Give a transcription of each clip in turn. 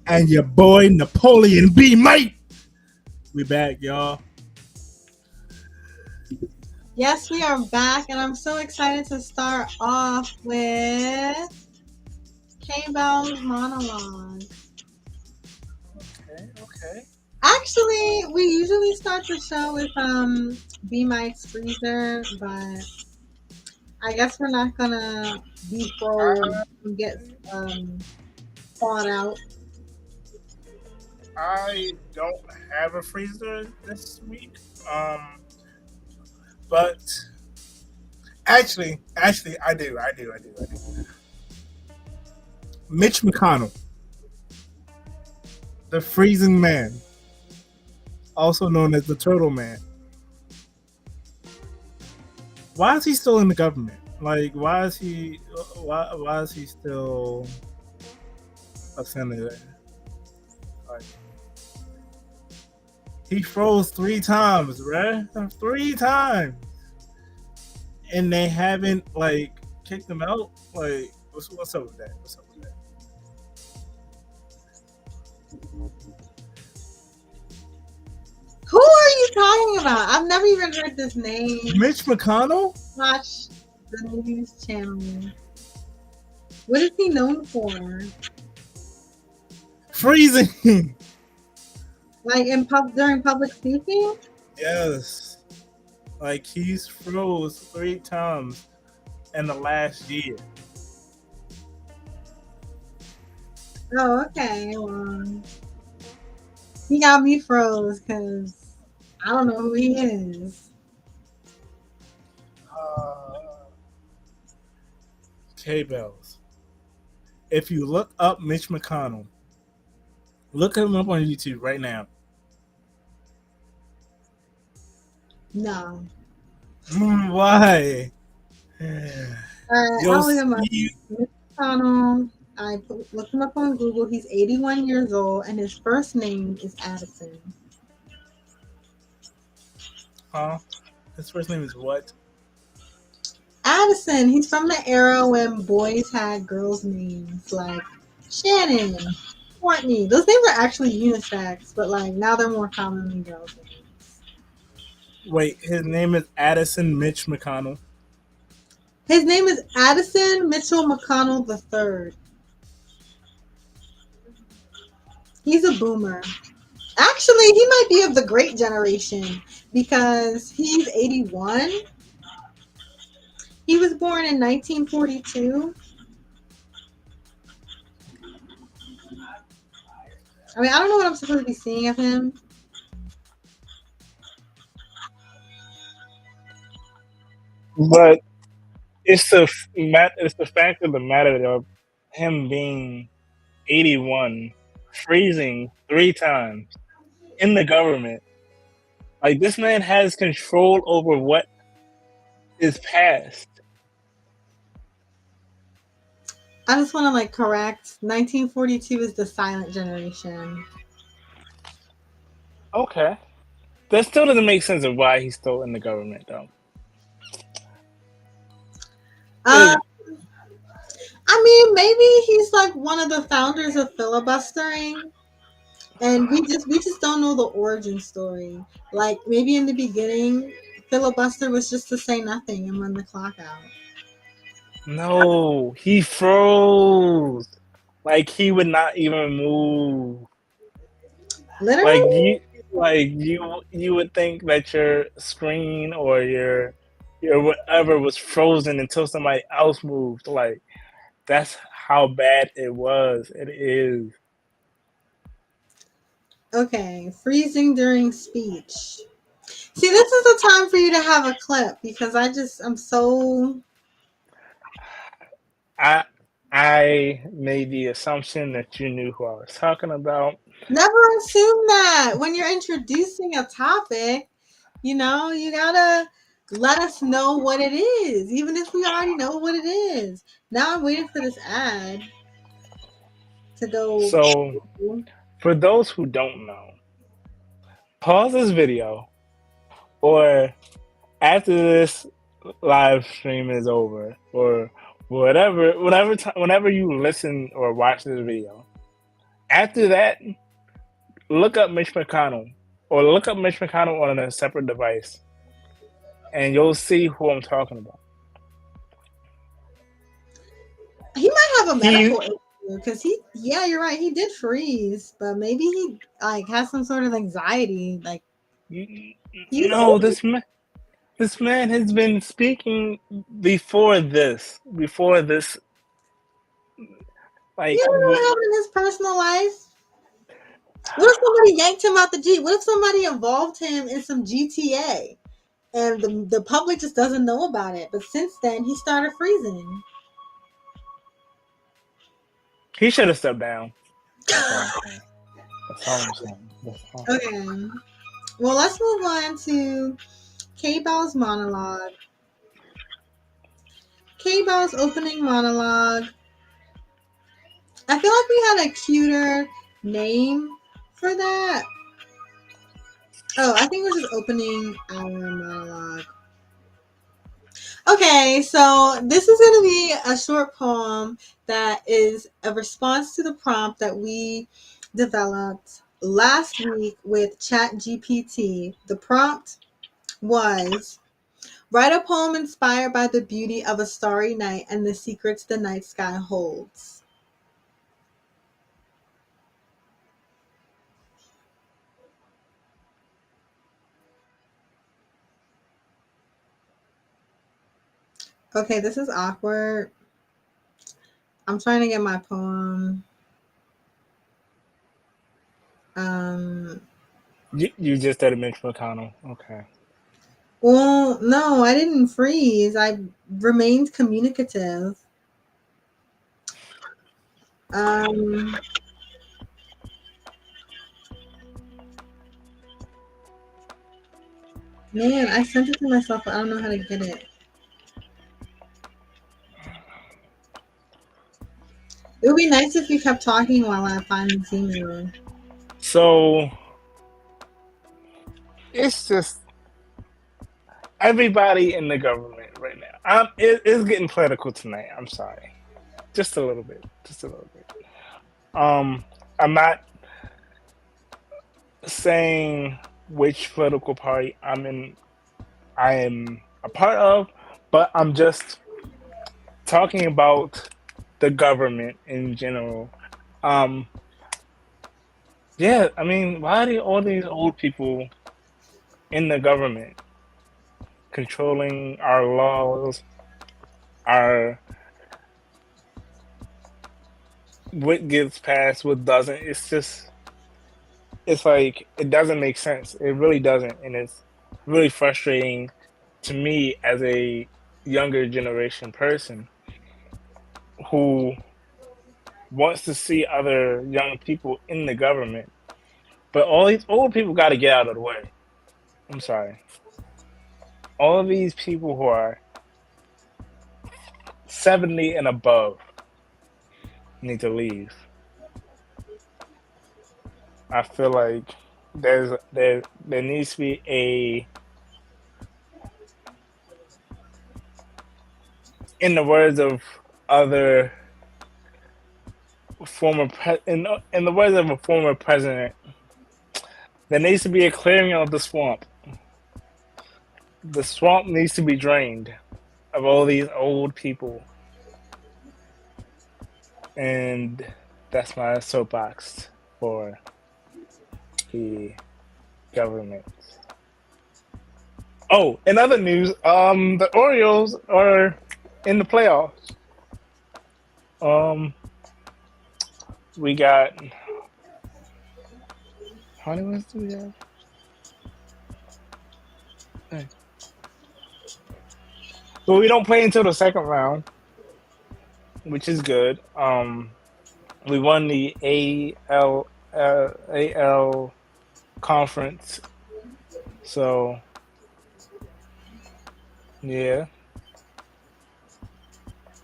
And your boy Napoleon B. Mate. We back, y'all. Yes, we are back, and I'm so excited to start off with Bellz monologue. Okay. Actually, we usually start the show with B Mike's freezer, but I guess we're not gonna be froze and get thawed out. I don't have a freezer this week. But actually, I do. Mitch McConnell, the freezing man, also known as the Turtle Man. Why is he still in the government? Like, why is he still a senator? Like, he froze 3 times, right? 3 times, and they haven't like kicked him out. Like, what's up with that? Who are you talking about? I've never even heard this name. Mitch McConnell? Watch the news channel. What is he known for? Freezing. Like during public speaking? Yes. Like, he's froze 3 times in the last year. Oh, okay. Well, he got me froze because I don't know who he is. Bellz. If you look up Mitch McConnell, look him up on YouTube right now. No. Why? I'll look him up. Mitch McConnell. I looked him up on Google. He's 81 years old, and his first name is Addison. Huh? His first name is what? Addison. He's from the era when boys had girls' names like Shannon, Courtney. Those names are actually unisex, but like now they're more common than girls' names. Wait, his name is Addison Mitch McConnell. His name is Addison Mitchell McConnell III. He's a boomer. Actually, he might be of the great generation because he's 81. He was born in 1942. I mean, I don't know what I'm supposed to be seeing of him. But it's the fact of the matter of him being 81, freezing 3 times in the government. Like, this man has control over what is passed. I just want to correct. 1942 is the silent generation. Okay. That still doesn't make sense of why he's still in the government, though. I mean, maybe he's one of the founders of filibustering, and we just don't know the origin story. Like, maybe in the beginning, filibuster was just to say nothing and run the clock out. No, he froze. Like, he would not even move. Literally? You would think that your screen or your whatever was frozen until somebody else moved. Like, that's how bad it was. It is. Okay, freezing during speech. See, this is the time for you to have a clip because I'm so... I made the assumption that you knew who I was talking about. Never assume that. When you're introducing a topic, you gotta let us know what it is, even if we already know what it is. Now I'm waiting for this ad to go. So, for those who don't know, pause this video, or after this live stream is over, or whenever you listen or watch this video, After that, look up Mitch McConnell or look up Mitch McConnell on a separate device, and you'll see who I'm talking about. He might have a He, medical issue because yeah, you're right. He did freeze, but maybe he like has some sort of anxiety. Like he's no, old. this man has been speaking before this, You like don't know what happened in his personal life. What if somebody yanked him out the G? What if somebody involved him in some GTA and the public just doesn't know about it? But since then, he started freezing. he should have stepped down. That's all I'm saying. That's all I'm saying. That's all. Okay. Well, let's move on to K-Bell's monologue. K-Bell's opening monologue. I feel like we had a cuter name for that. Oh, I think we're just opening our monologue. Okay, so this is going to be a short poem that is a response to the prompt that we developed last week with ChatGPT. The prompt was write a poem inspired by the beauty of a starry night and the secrets the night sky holds. Okay, this is awkward. I'm trying to get my poem. Um, You just did a Mitch McConnell. Okay. well, no, I didn't freeze. I remained communicative. Um, Man, I sent it to myself, but I don't know how to get it. It would be nice if you kept talking while I find this email. So it's just everybody in the government right now. It's getting political tonight. I'm sorry, just a little bit, just a little bit. I'm not saying which political party I am a part of, but I'm just talking about the government in general. Um, yeah, I mean, why are all these old people in the government controlling our laws, our what gets passed, what doesn't? It's like it doesn't make sense. It really doesn't, and it's really frustrating to me as a younger generation person who wants to see other young people in the government. But all these old people got to get out of the way. I'm sorry. All of these people who are 70 and above need to leave. I feel like there needs to be in the words of other in the words of a former president, there needs to be a clearing of the swamp. The swamp needs to be drained of all these old people. And that's my soapbox for the government. Oh, in other news, the Orioles are in the playoffs. Um, we got how many wins do we have? Hey. But we don't play until the second round, which is good. We won the AL conference, so yeah.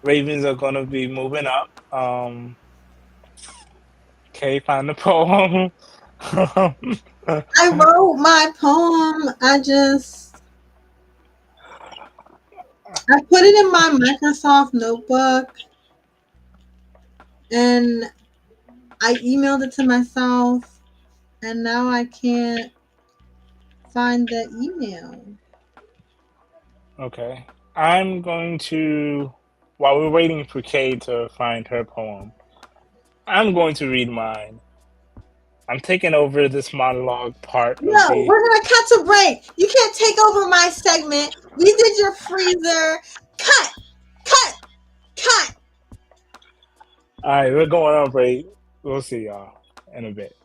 Ravens are gonna be moving up. Okay, find the poem. I wrote my poem. I put it in my Microsoft notebook, and I emailed it to myself, and now I can't find the email. Okay. I'm going to, while we're waiting for Kay to find her poem, I'm going to read mine. I'm taking over this monologue part of No, the. we're gonna cut to break. You can't take over my segment. We did your freezer. Cut, cut, cut. All right, we're going on break. We'll see y'all in a bit.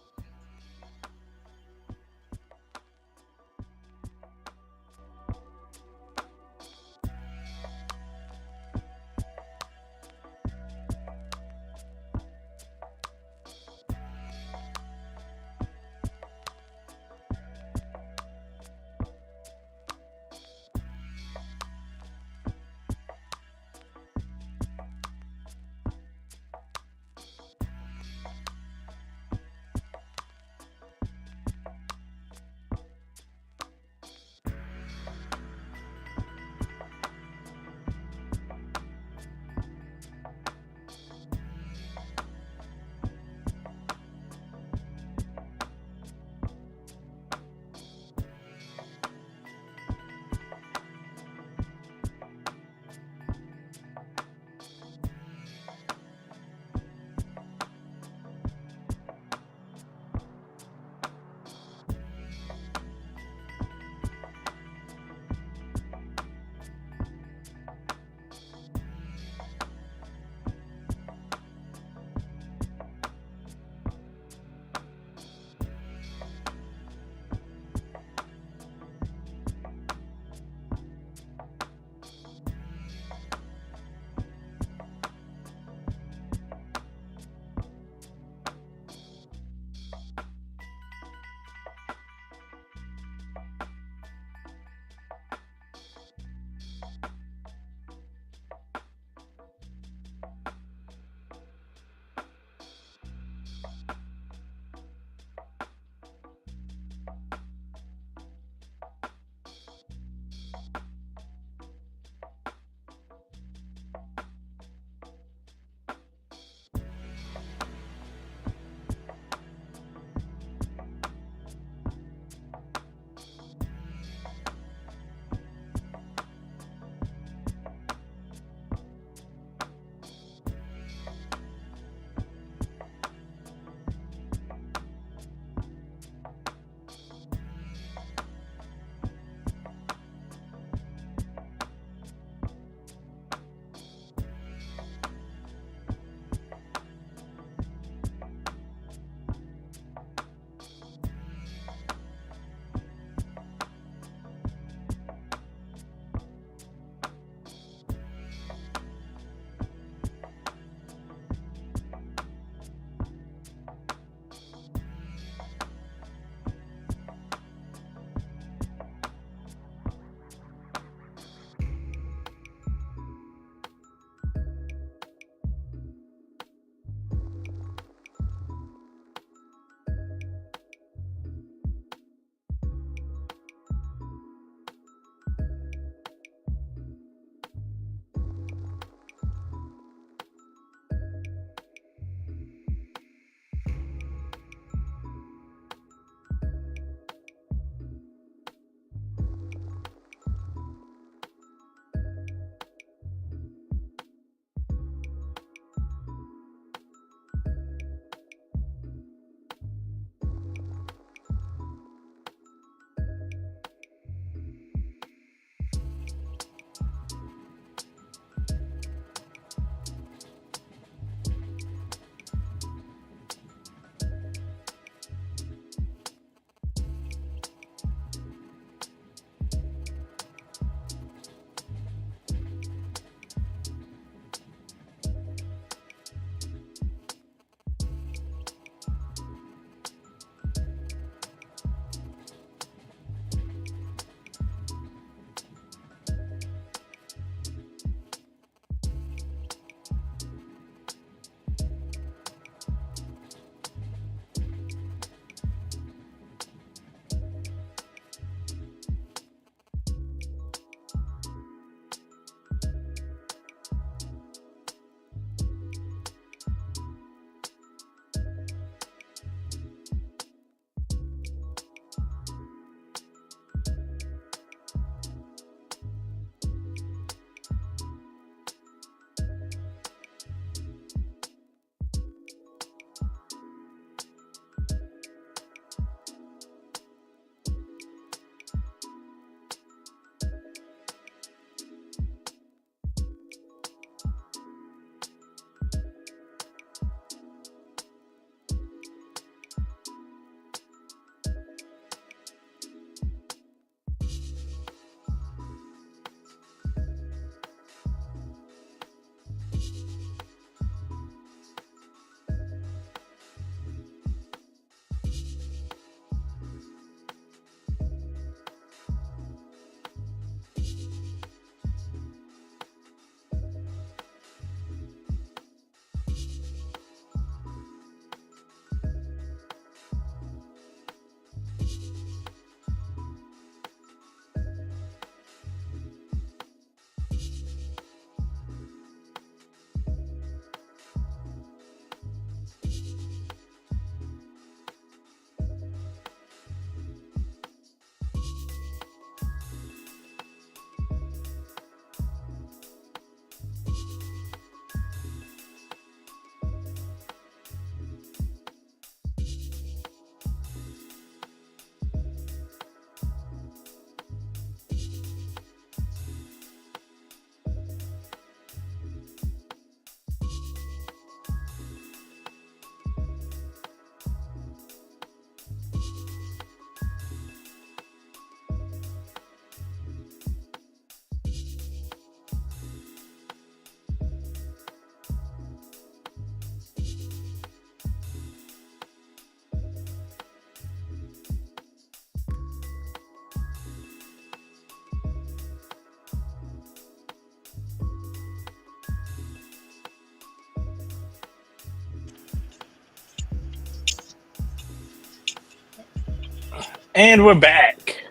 And we're back.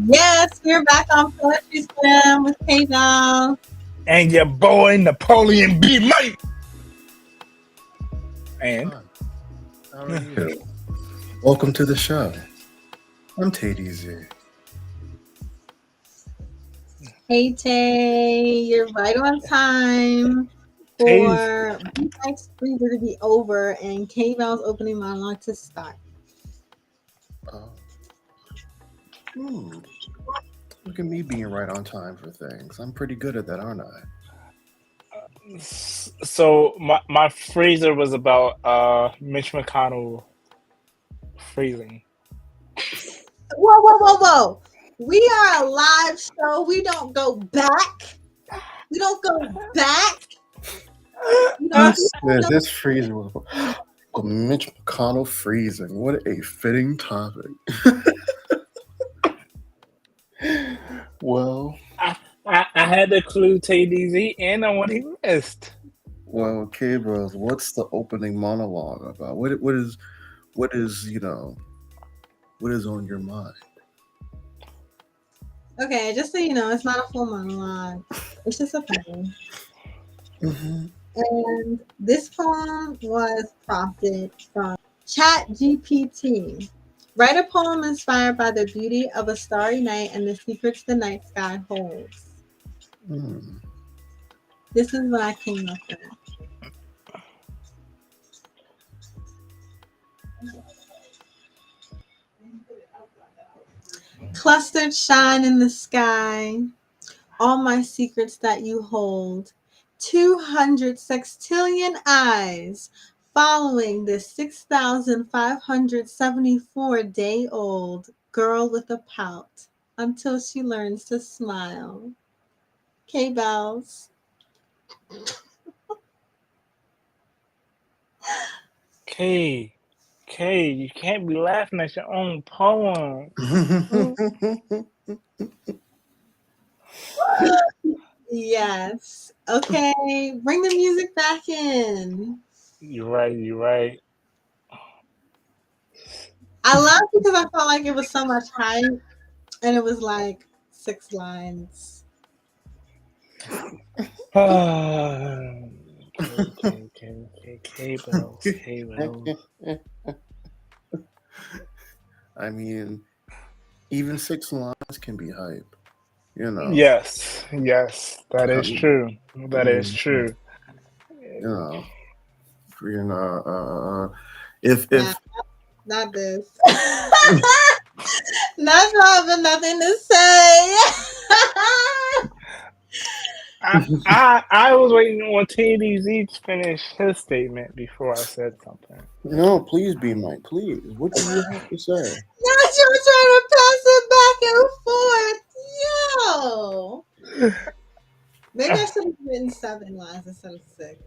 Yes, we're back on Poetry Slam with TayDZ. And your boy Napoleon B. Mike. And Hi, how are you? Welcome to the show. I'm TayDZ. Hey Tay, you're right on time Tay's for Mike's freezer to be over and K-Bell's opening monologue to start. Uh, Look at me being right on time for things. I'm pretty good at that, aren't I? so my freezer was about Mitch McConnell freezing. Whoa. We are a live show. We don't go back. We don't go back. This freezer was Mitch McConnell freezing. What a fitting topic. Well, I had to clue TayDZ in on what he missed. well, okay, bros. What's the opening monologue about? What is what is on your mind? Okay, just so you know, it's not a full monologue. It's just a poem. Mm-hmm. And this poem was prompted from ChatGPT. Write a poem inspired by the beauty of a starry night and the secrets the night sky holds. This is what I came up with. Clustered shine in the sky, all my secrets that you hold. 200 sextillion eyes following this 6,574-day-old girl with a pout until she learns to smile. Bellz. K, you can't be laughing at your own poem. Yes. Okay, bring the music back in. You're right. I laughed because I felt like it was so much hype and it was like 6 lines. Bellz. I mean, even 6 lines can be hype. You know. Yes, that is true. That is true. If Not this. Not having nothing to say. I was waiting on TayDZ to finish his statement before I said something. No, please be Mike. Please. What do you have to say? Now you're trying to pass it back and forth. Yo. Maybe I should have written 7 lines instead of 6.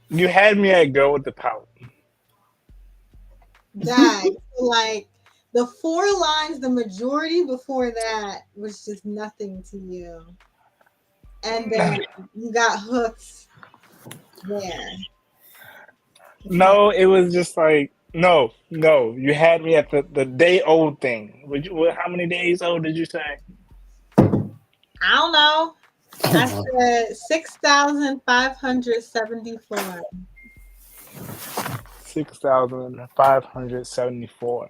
You had me at go with the pout. Dang. Like the 4 lines, the majority before that was just nothing to you. And then you got hooks there. No, it was just like no. You had me at the day old thing. How many days old did you say? I don't know. I said 6,574. 6,574.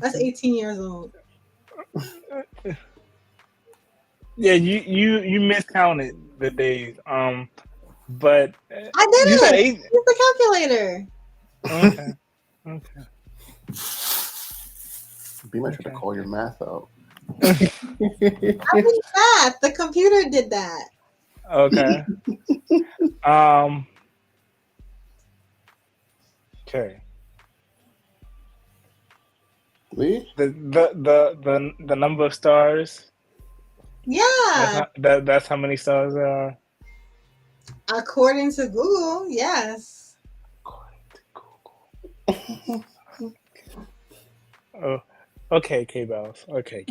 That's 18 years old. Yeah, you miscounted the days. But I did you it. said 8. Use the calculator. Okay. Be much to call your math out. I did that. The computer did that. Okay. Okay. Lee? The number of stars. Yeah. That's how many stars there are. According to Google, yes. Oh, okay, Bellz. Okay,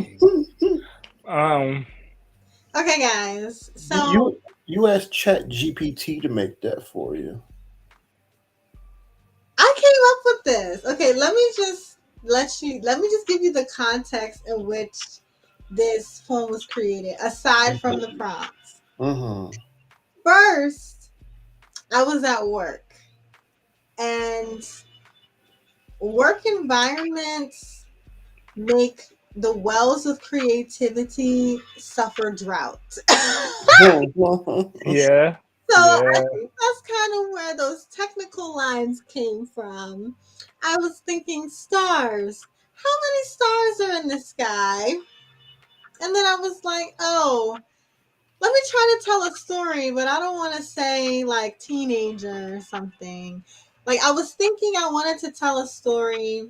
Okay, guys. So you asked ChatGPT to make that for you. I came up with this. Okay, let me just give you the context in which this poem was created, aside from the prompts. Mm-hmm. First, I was at work, and work environments make the wells of creativity suffer drought. Yeah, So I yeah. think that's kind of where those technical lines came from. I was thinking stars. How many stars are in the sky? And then I was like, oh, let me try to tell a story, but I don't want to say like teenager or something. Like I was thinking I wanted to tell a story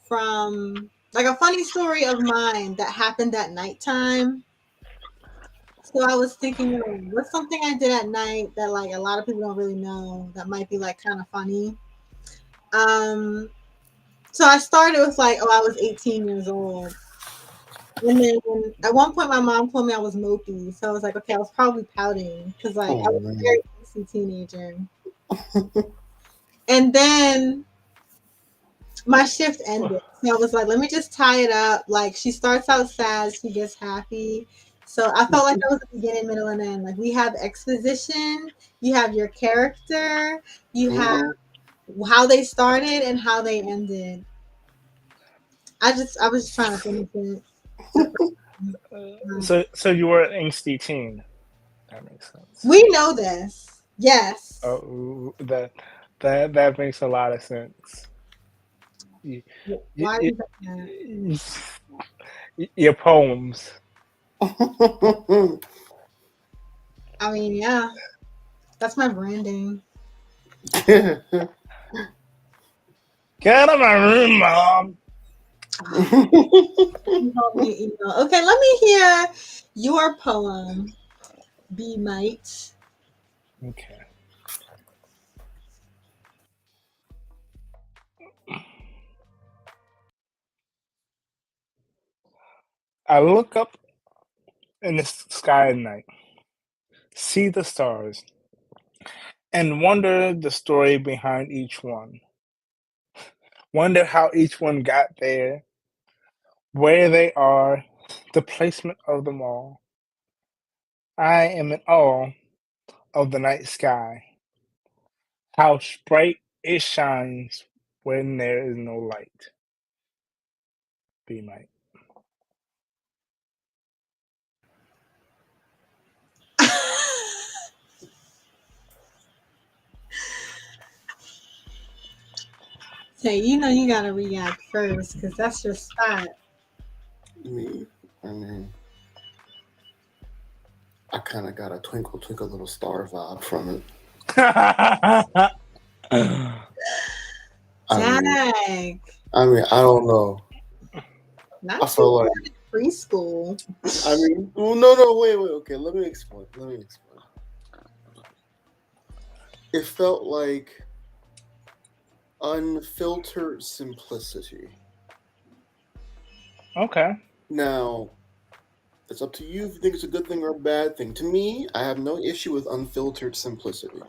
from like a funny story of mine that happened at nighttime. So I was thinking, what's something I did at night that like a lot of people don't really know that might be like kind of funny. Um, so I started with like, oh, I was 18 years old. And then at one point, my mom told me I was mopey. So I was like, okay, I was probably pouting because like I Oh was a man. very angsty teenager. And then my shift ended. So I was like, let me just tie it up. Like she starts out sad, she gets happy. So I felt like that was the beginning, middle, and end. Like we have exposition, you have your character, you have Mm-hmm. how they started and how they ended. I was just trying to finish it. So you were an angsty teen. That makes sense. We know this. Yes. Oh, that makes a lot of sense. You, you, Why you, is that? your poems. I mean, yeah, that's my branding. Get out of my room, mom. Okay, let me hear your poem, Be Might. Okay. I look up in the sky at night, see the stars, and wonder the story behind each one. Wonder how each one got there, where they are, the placement of them all. I am in awe of the night sky, how bright it shines when there is no light. Be might. Say, you know you gotta react first, because that's your spot. Me, I mean, I kind of got a twinkle, twinkle, little star vibe from it. I mean, Dag. I don't know. I Not too feel like, preschool. I mean, well, no, wait, okay. Let me explain. It felt like unfiltered simplicity. Okay. Now, it's up to you if you think it's a good thing or a bad thing. To me, I have no issue with unfiltered simplicity.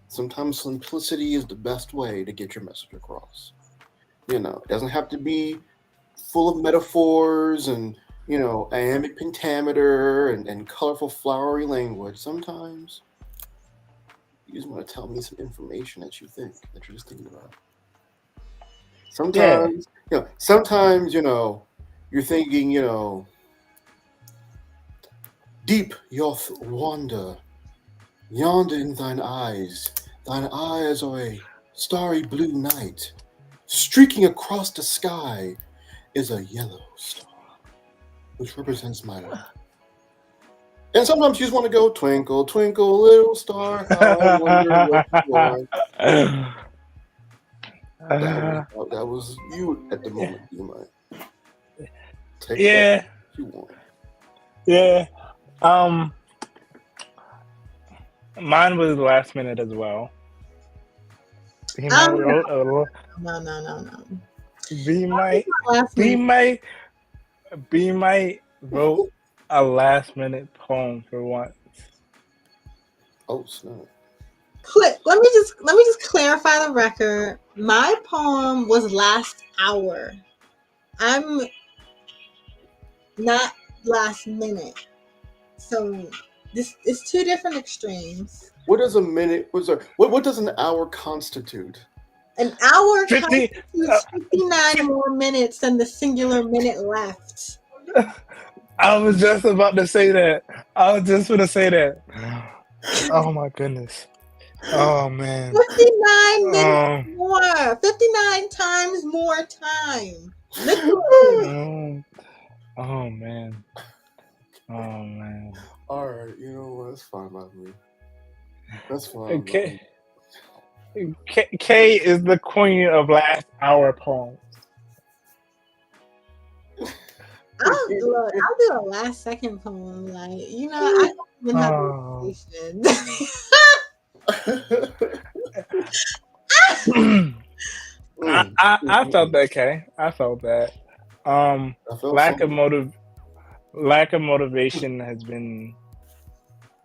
Sometimes simplicity is the best way to get your message across. It doesn't have to be full of metaphors and, iambic pentameter and colorful flowery language. Sometimes you just want to tell me some information that you're just thinking about. Yeah. Sometimes, you're thinking, deep yoth wander, yonder in thine eyes are a starry blue night. Streaking across the sky is a yellow star, which represents my love. And sometimes you just want to go, twinkle, twinkle, little star, how I wonder what you are. That was you at the moment. You might take that Yeah. if you want. Yeah. Um, Mine was last minute as well. He might Oh wrote a no. B might Last B minute. might B might wrote a last minute poem for once. Oh snap! Let me just clarify the record. My poem was last hour. I'm not last minute. So this is two different extremes. What does a minute? What does an hour constitute? An hour 50. constitutes 59 more minutes than the singular minute left. I was just about to say that. I was just going to say that. Oh my goodness. Oh man. 59 minutes more. 59 times more time. Literally. Oh man. Oh man. All right, you know what? That's fine by me. That's fine. Okay. K is the queen of last hour poems. I'll do a last second poem. Like, I don't even have I felt that, K. I felt that. Lack of motivation has been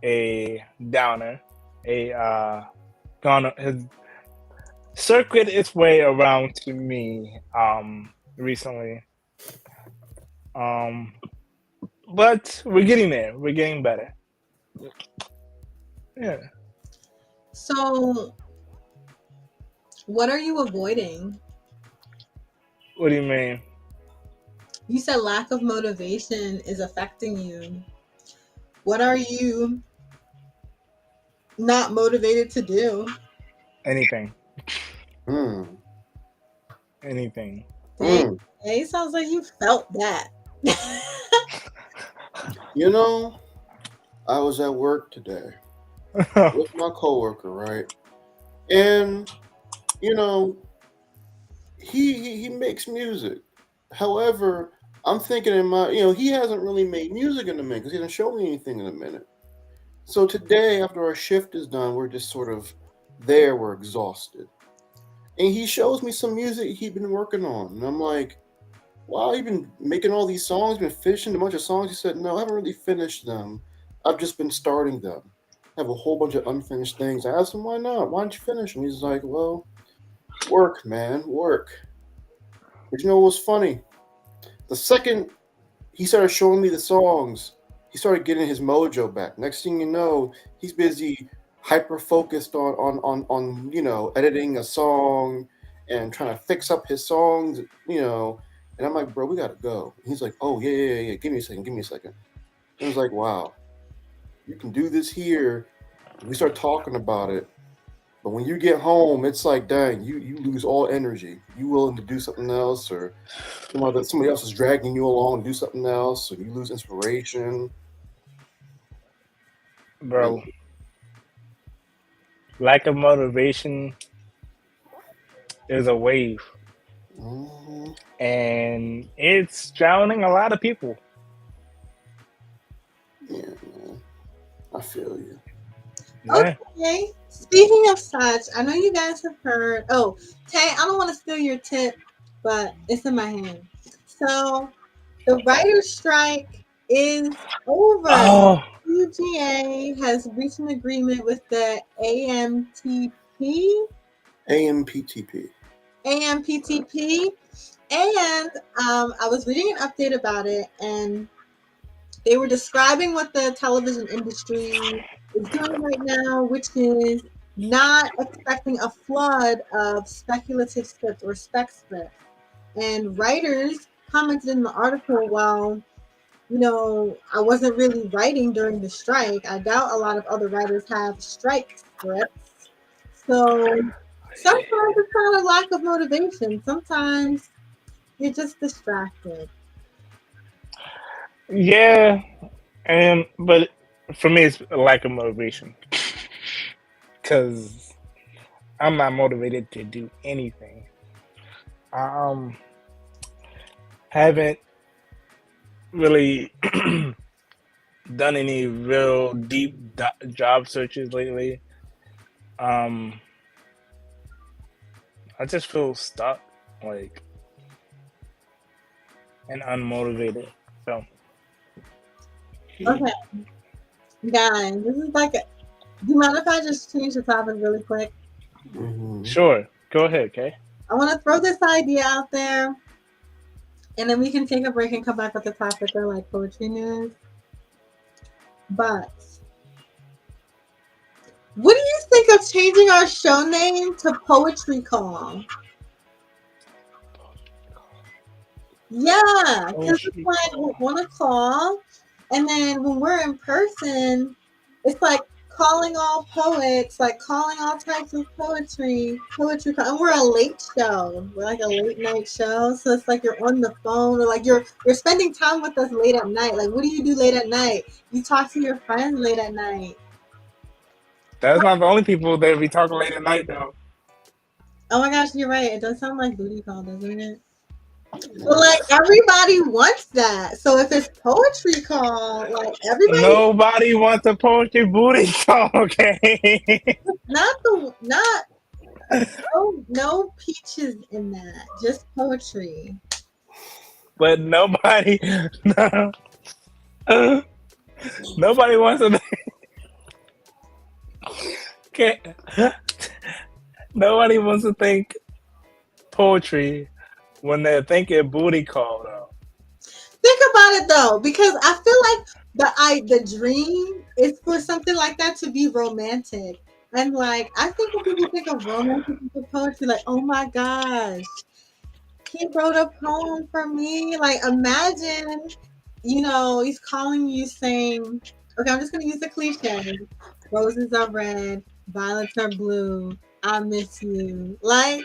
a downer. Has circled its way around to me recently. But we're getting there. We're getting better. Yeah. So, what are you avoiding? What do you mean? You said lack of motivation is affecting you. What are you not motivated to do? Anything. Anything. Dang, it sounds like you felt that. You know, I was at work today with my coworker, right? And he makes music. However, I'm thinking in my, he hasn't really made music in a minute because he hasn't shown me anything in a minute. So today, after our shift is done, we're just sort of there. We're exhausted. And he shows me some music he'd been working on. And I'm like, wow, you've been making all these songs, been finishing a bunch of songs. He said, no, I haven't really finished them. I've just been starting them. I have a whole bunch of unfinished things. I asked him, why not? Why don't you finish them? He's like, well, work, man, work. But you know what was funny? The second he started showing me the songs, he started getting his mojo back. Next thing you know, he's busy hyper focused on editing a song and trying to fix up his songs, and I'm like, bro, we gotta go. And he's like, oh yeah, give me a second. And I was like, wow, you can do this here. We start talking about it, but when you get home, it's like, dang, you lose all energy. You willing to do something else, or somebody else is dragging you along to do something else, or you lose inspiration. Bro, lack of motivation is a wave. Mm-hmm. And it's drowning a lot of people. Yeah, man. I feel you. Yeah. Okay. Speaking of such, I know you guys have heard. Oh, Tay, I don't want to steal your tip, but it's in my hand. So, the writer's strike is over. Oh. UGA has reached an agreement with the AMPTP, and I was reading an update about it, and they were describing what the television industry is doing right now, which is not expecting a flood of speculative scripts or spec scripts. And writers commented in the article, well, I wasn't really writing during the strike. I doubt a lot of other writers have strike scripts. So sometimes it's not a lack of motivation. Sometimes you're just distracted. Yeah, but for me, it's a lack of motivation because I'm not motivated to do anything. Haven't really done any real deep job searches lately. I just feel stuck, and unmotivated. So Okay, guys, this is like Do you mind if I just change the topic really quick? Mm-hmm. Sure. Go ahead, Kay. I want to throw this idea out there, and then we can take a break and come back with the topic of like poetry news. But what do you think of changing our show name to Poetry Call? Yeah, because it's Poetry like we call. want to call, and then when we're in person, it's like calling all poets, like calling all types of poetry call. And we're a late show. We're like a late night show, so it's like you're on the phone, or like you're spending time with us late at night. Like, what do you do late at night? You talk to your friends late at night. That's not the only people that be talking late at night, though. Oh my gosh, you're right. It does sound like booty call, doesn't it? But like everybody wants that. So if it's poetry call, like everybody, Nobody wants a poetry booty call, okay? not no peaches in that. Just poetry. But nobody, no, nobody wants to. Okay, nobody wants to think poetry when they're thinking booty call, though. Think about it though, because I feel like the dream is for something like that to be romantic. And like I think when people think of romantic poetry, like, oh my gosh, he wrote a poem for me. Like imagine, he's calling you saying, okay, I'm just gonna use the cliche. Roses are red, violets are blue, I miss you. Like,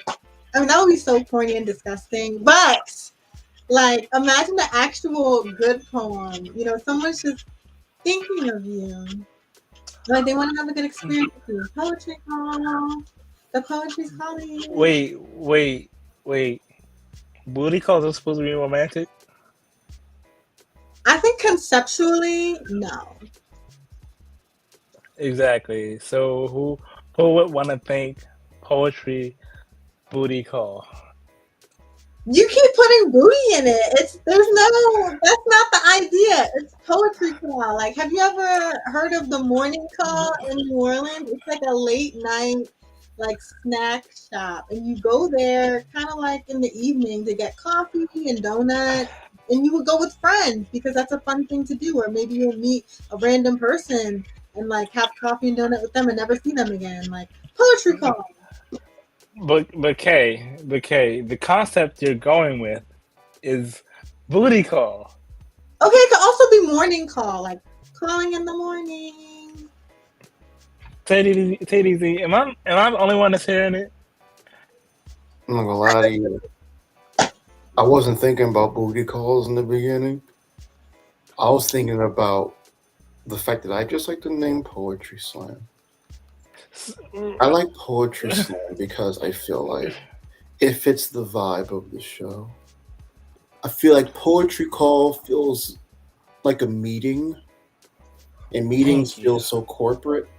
I mean that would be so corny and disgusting. But like imagine the actual good poem. Someone's just thinking of you. Like they want to have a good experience with you. Poetry call. The poetry's calling you. Wait. Booty calls are supposed to be romantic? I think conceptually, no. Exactly. So who would want to think poetry booty call? You keep putting booty in it. That's not the idea. It's poetry call. Like, have you ever heard of the morning call in New Orleans? It's like a late night, like snack shop, and you go there kind of like in the evening to get coffee and donuts. And you would go with friends because that's a fun thing to do. Or maybe you'll meet a random person and like have coffee and donut with them and never see them again. Like poetry call. But Kay, the concept you're going with is booty call. Okay, it could also be morning call, like calling in the morning. TayDZ, am I the only one that's hearing it? I'm not gonna lie to you. I wasn't thinking about booty calls in the beginning. I was thinking about the fact that I just like the name Poetry Slam. I like Poetry Slam because I feel like it fits the vibe of the show. I feel like Poetry Call feels like a meeting, and meetings Thank you. feel so corporate.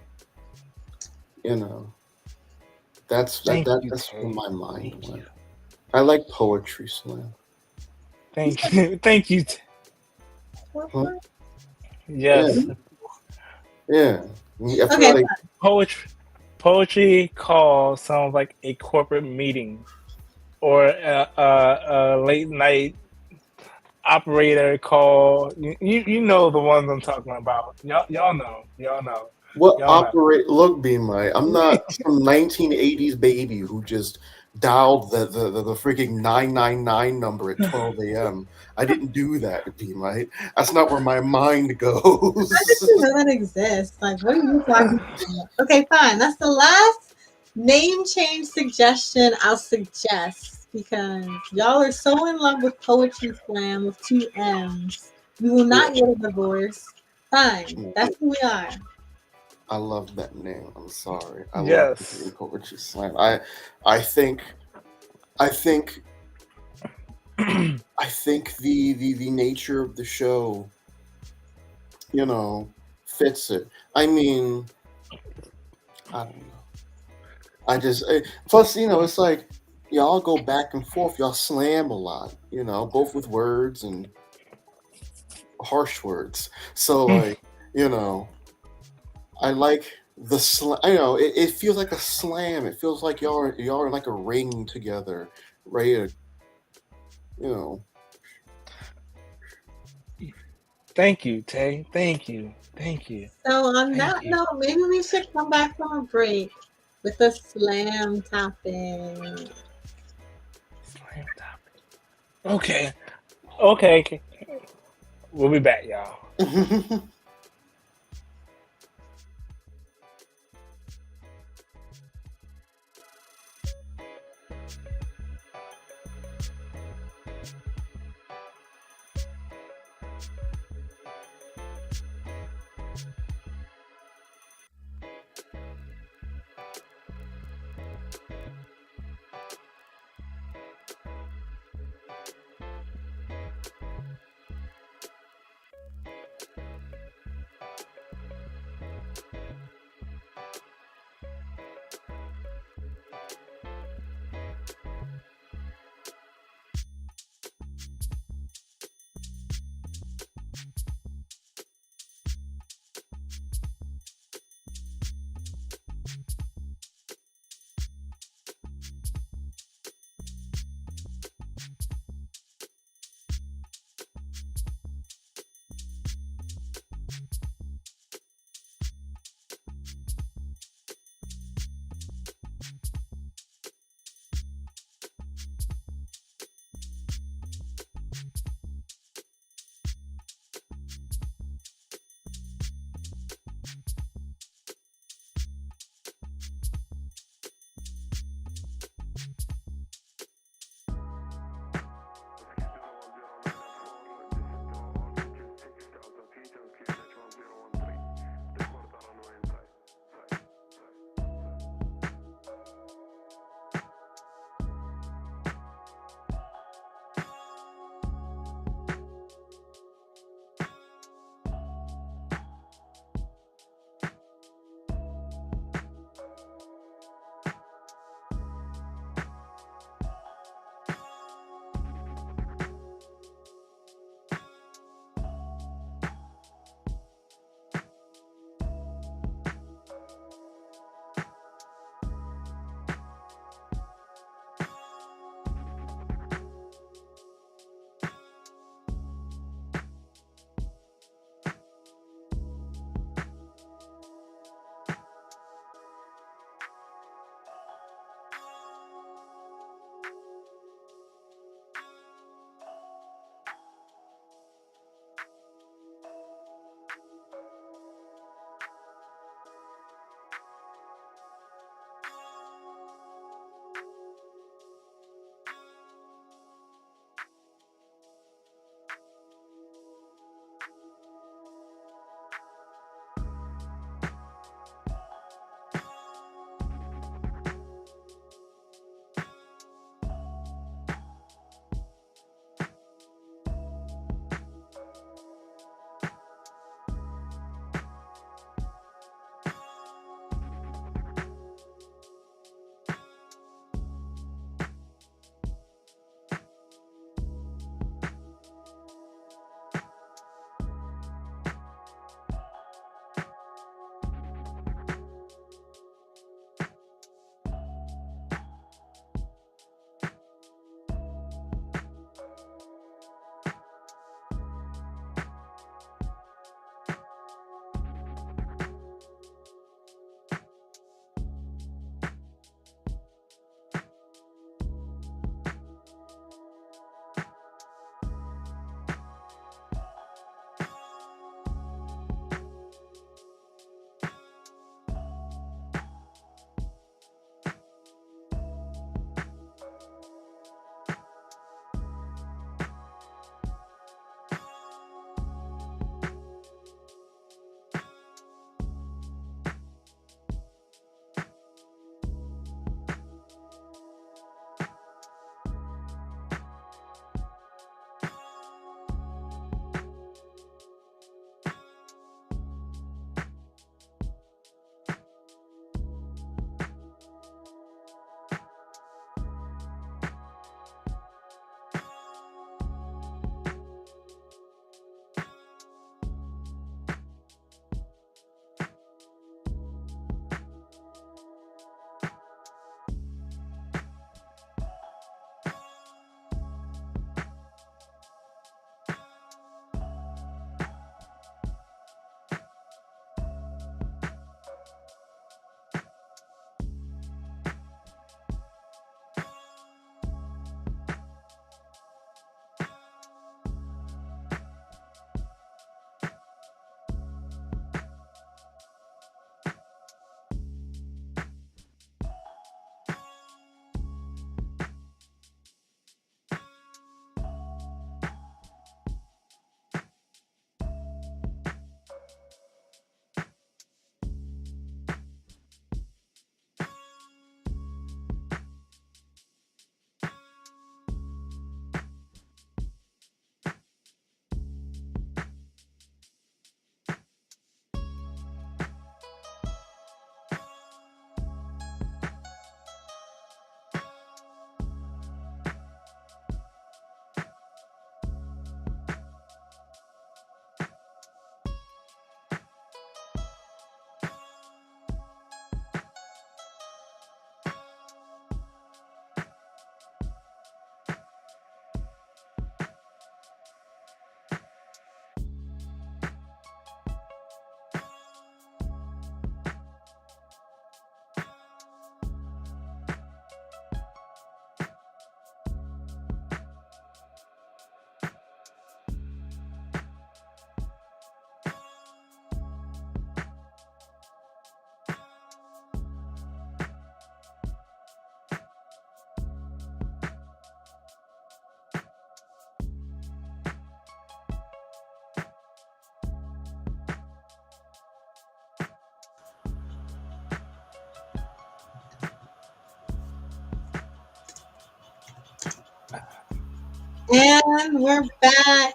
That's Thank you, that's Tay. where my mind Thank went. you. I like Poetry Slam. Thank you. Thank you. Huh? Yes. Yeah. I feel Okay, like Poetry call sounds like a corporate meeting or a late night operator call. You know the ones I'm talking about. Y'all know. what Y'all know. operate look be my I'm not some 1980s baby who just dialed the freaking 999 number at 12 a.m. I didn't do that, be my. That's not where my mind I goes. didn't know that exists. Like, what are you talking about? Okay, fine. That's the last name change suggestion I'll suggest because y'all are so in love with Poetry Slam with two M's. We will not get a divorce. Fine. That's who we are. I love that name. I'm sorry. I love the name Yes. Poetry Slam. I think I think I think the nature of the show, fits it. I mean, I don't know. Plus, it's like y'all go back and forth. Y'all slam a lot, both with words and harsh words. So, like, I like I know it feels like a slam. It feels like y'all are like a ring together, ready to, you know. Thank you, Tay. Thank you. Thank you. So on Thank that you. note, maybe we should come back from a break with a slam topic. Slam topic. Okay. Okay. We'll be back, y'all. And we're back.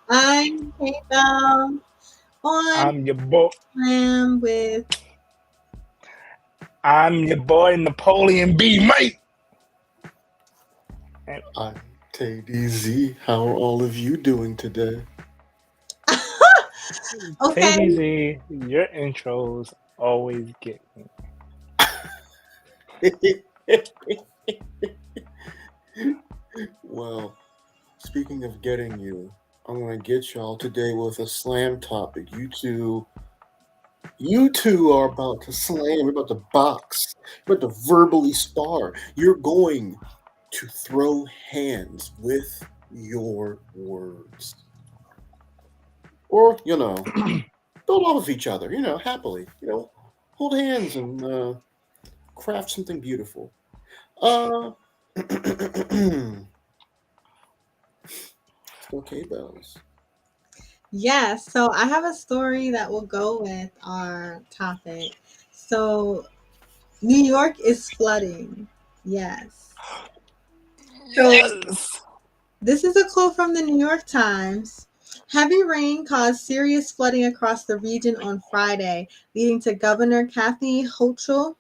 I'm Bellz on I'm your boy. Slam with I'm your boy Napoleon B. Mate. And I'm TayDZ. How are all of you doing today? okay. TayDZ, your intros always get me. Well, speaking of getting you, I'm gonna get y'all today with a slam topic. You two are about to slam. You're about to box. You're about to verbally spar. You're going to throw hands with your words, or build off of each other. Happily. Hold hands and craft something beautiful. Uh, okay, Bells. Yeah, so I have a story that will go with our topic. So, New York is flooding. Yes. So, Yes. this is a quote from the New York Times. Heavy rain caused serious flooding across the region on Friday, leading to Governor Kathy Hochul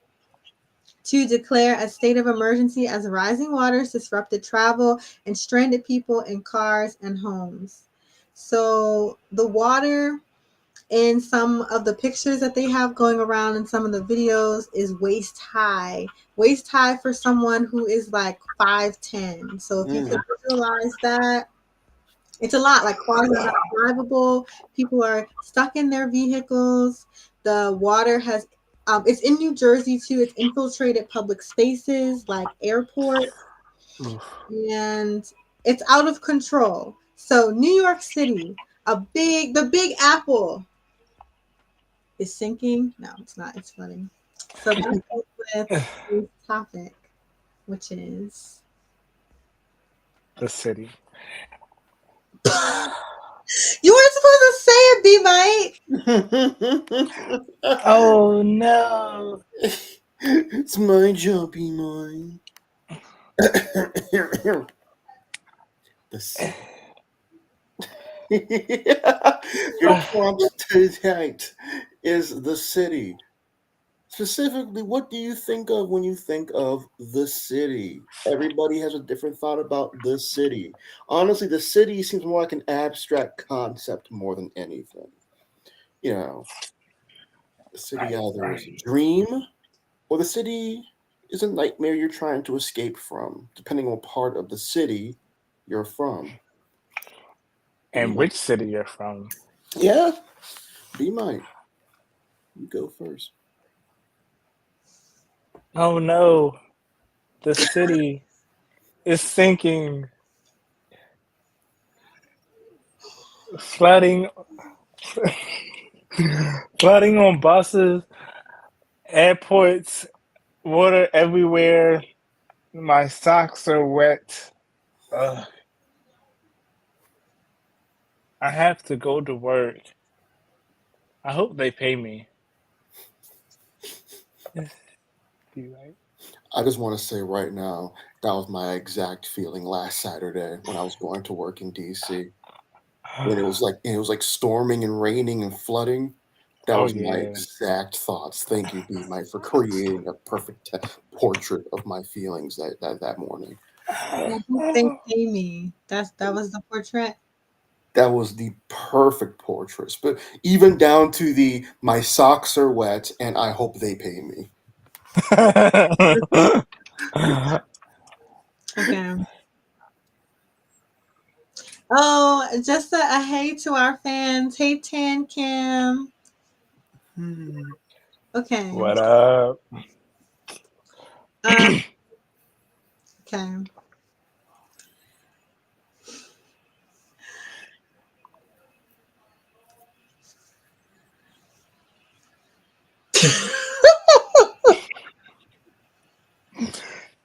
to declare a state of emergency as rising waters disrupted travel and stranded people in cars and homes. So the water in some of the pictures that they have going around in some of the videos is waist high. Waist high for someone who is like 5'10". So if you could visualize that, it's a lot. Like cars are not drivable. People are stuck in their vehicles. The water has, it's in New Jersey too. It's infiltrated public spaces like airports, and it's out of control. So New York City, the Big Apple is sinking. No, it's not. It's flooding. So that goes with this topic, which is The city. you weren't supposed to say it, B Mike. Oh no. It's my job, be mine. The city. Your prompt tonight is the city. Specifically, what do you think of when you think of the city? Everybody has a different thought about the city. Honestly, the city seems more like an abstract concept more than anything. You know, the city either is a dream or the city is a nightmare you're trying to escape from, depending on what part of the city you're from. Be And my, which city you're from? yeah, be mine. You go first. Oh no. The city is sinking. Flooding. Flooding on buses, airports, water everywhere. My socks are wet. Ugh. I have to go to work. I hope they pay me. Be right. I just want to say right now, that was my exact feeling last Saturday when I was going to work in DC. When it was like storming and raining and flooding. That Oh was my yeah. exact thoughts. Thank you, B Mike, for creating a perfect portrait of my feelings that morning. I hope they pay me. That was the portrait. That was the perfect portrait. But even down to the my socks are wet and I hope they pay me. Okay. Oh, just a hey to our fans. Hey Tan Kim. Okay. What up? Uh, okay.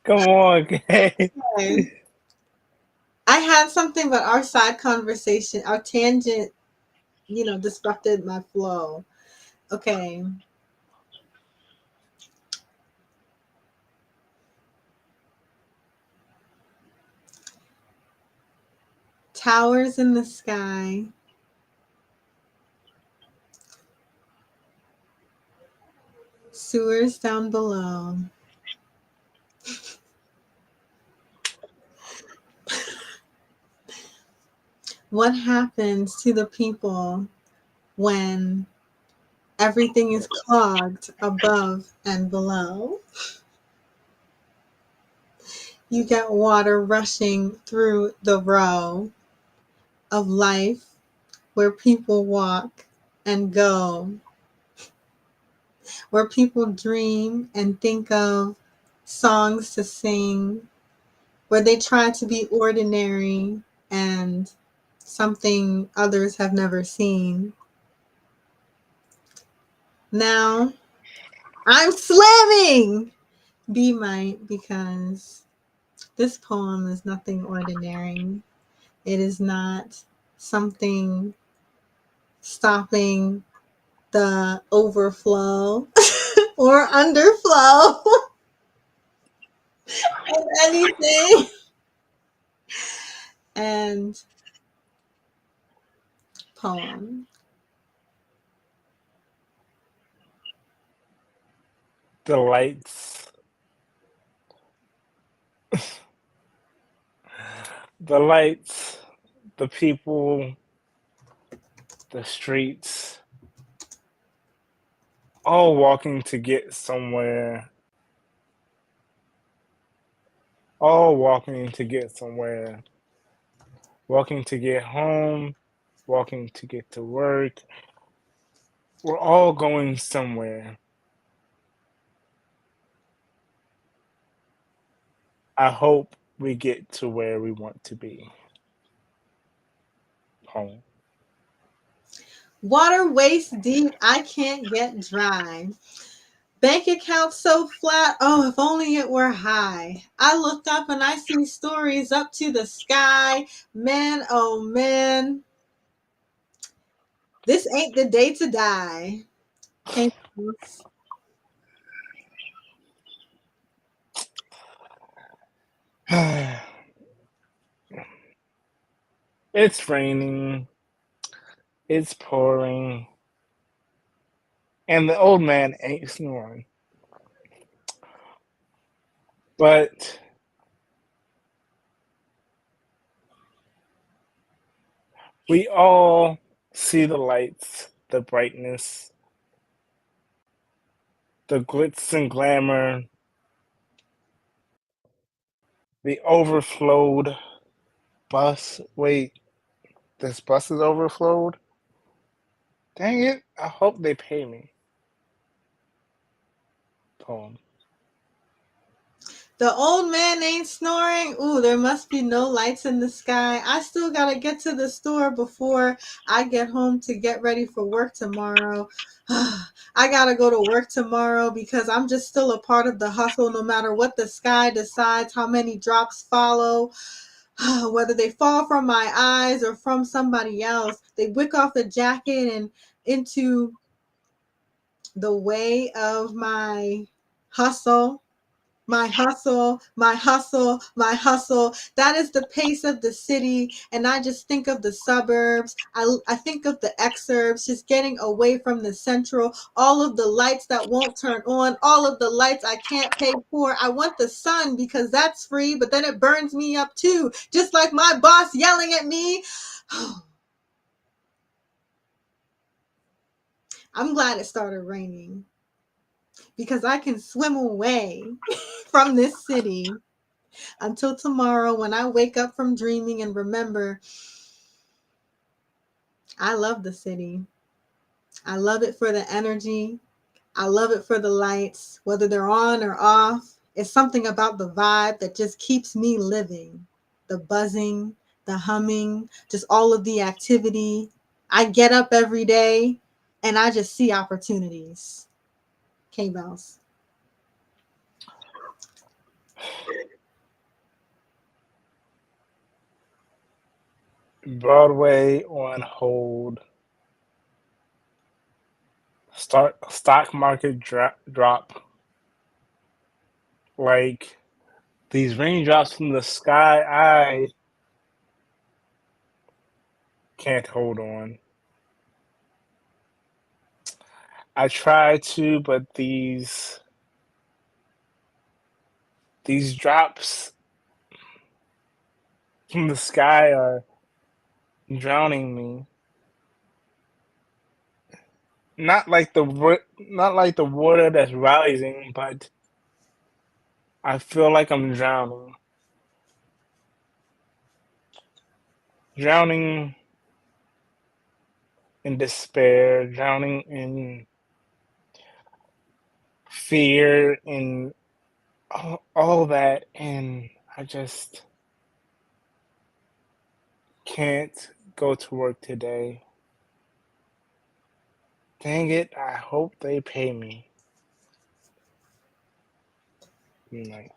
Come on, okay. Okay. I had something, but our side conversation, our tangent, disrupted my flow. Okay. Towers in the sky. Sewers down below. What happens to the people when everything is clogged above and below? You get water rushing through the row of life where people walk and go, where people dream and think of songs to sing, where they try to be ordinary and something others have never seen. Now, I'm slamming B Might because this poem is nothing ordinary. It is not something stopping the overflow or underflow of anything. And poem. The lights. The lights, the people, the streets, all walking to get somewhere. All walking to get somewhere. Walking to get home, walking to get to work. We're all going somewhere. I hope we get to where we want to be. Home. Water waist deep, I can't get dry. Bank account so flat, oh, if only it were high. I look up and I see stories up to the sky. Man, oh man, this ain't the day to die. Okay. It's raining. It's pouring. And the old man ain't snoring. But we all see the lights, the brightness, the glitz and glamour, the overflowed bus. Wait, this bus is overflowed? Dang it, I hope they pay me. Poem. The old man ain't snoring. Ooh, there must be no lights in the sky. I still gotta get to the store before I get home to get ready for work tomorrow. I gotta go to work tomorrow because I'm just still a part of the hustle no matter what the sky decides, how many drops follow. Whether they fall from my eyes or from somebody else, they wick off the jacket and into the way of my hustle. My hustle, my hustle, my hustle. That is the pace of the city. And I just think of the suburbs. I think of the exurbs, just getting away from the central. All of the lights that won't turn on, all of the lights I can't pay for. I want the sun because that's free, but then it burns me up too. Just like my boss yelling at me. I'm glad it started raining because I can swim away from this city until tomorrow when I wake up from dreaming and remember I love the city. I love it for the energy. I love it for the lights, whether they're on or off. It's something about the vibe that just keeps me living. The buzzing, the humming, just all of the activity. I get up every day and I just see opportunities. Okay, Bellz. Broadway on hold. Stock market drop. Like these raindrops from the sky. can't hold on. I try to, but these drops from the sky are drowning me. Not like the water that's rising, but I feel like I'm drowning. Drowning in despair, drowning in fear and all that, and I just can't go to work today. Dang it, I hope they pay me. Like,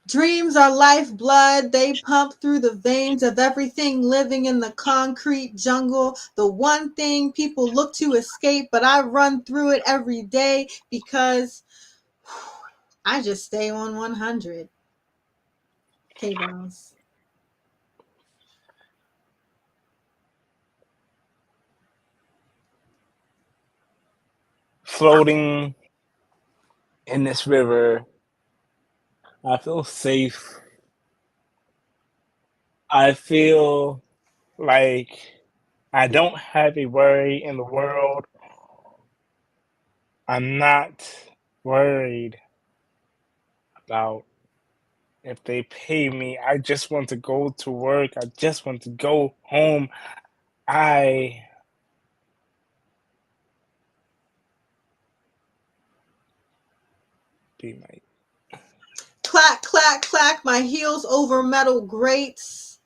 Dreams are lifeblood. They pump through the veins of everything living in the concrete jungle. The one thing people look to escape, but I run through it every day because I just stay on 100. Bellz. floating in this river, I feel safe. I feel like I don't have a worry in the world. I'm not worried about if they pay me. I just want to go to work. I just want to go home. I be my Clack, clack, clack. My heels over metal grates.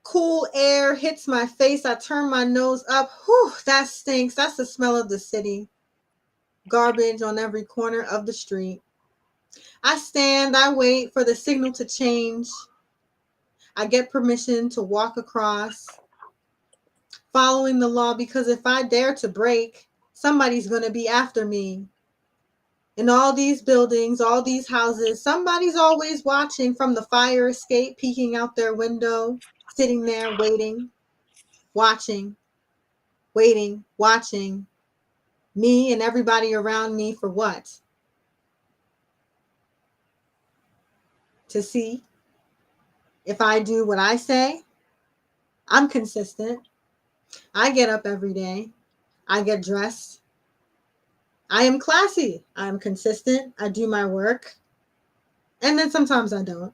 Cool air hits my face. I turn my nose up. Whew, that stinks. That's the smell of the city. Garbage on every corner of the street. I stand, I wait for the signal to change. I get permission to walk across, following the law, because if I dare to break, somebody's going to be after me. In all these buildings, all these houses, somebody's always watching from the fire escape, peeking out their window, sitting there waiting, watching, waiting, watching me and everybody around me for what? To see if I do what I say. I'm consistent. I get up every day. I get dressed. I am classy. I'm consistent. I do my work. And then sometimes I don't.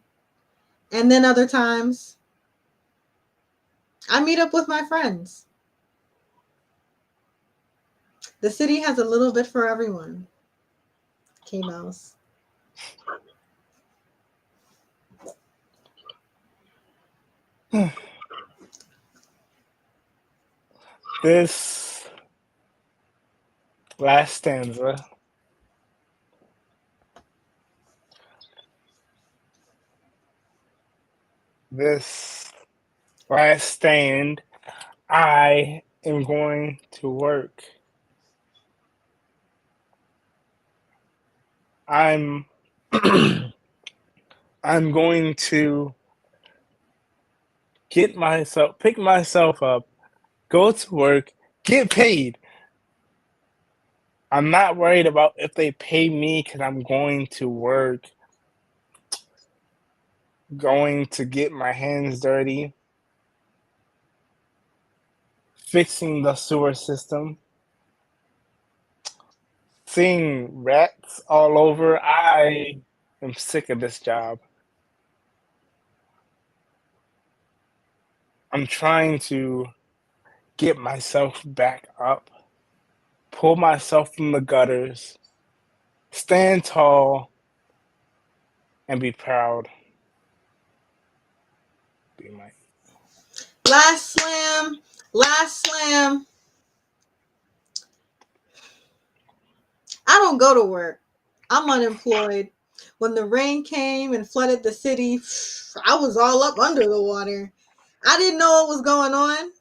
And then other times I meet up with my friends. The city has a little bit for everyone. Bellz. this last stanza. This last stand. I am going to work. I'm I'm going to pick myself up, go to work, get paid. I'm not worried about if they pay me because I'm going to work, going to get my hands dirty, fixing the sewer system, seeing rats all over. I am sick of this job. I'm trying to get myself back up, pull myself from the gutters, stand tall, and be proud. Be my Last slam. Last slam. I don't go to work. I'm unemployed. When the rain came and flooded the city, I was all up under the water. I didn't know what was going on.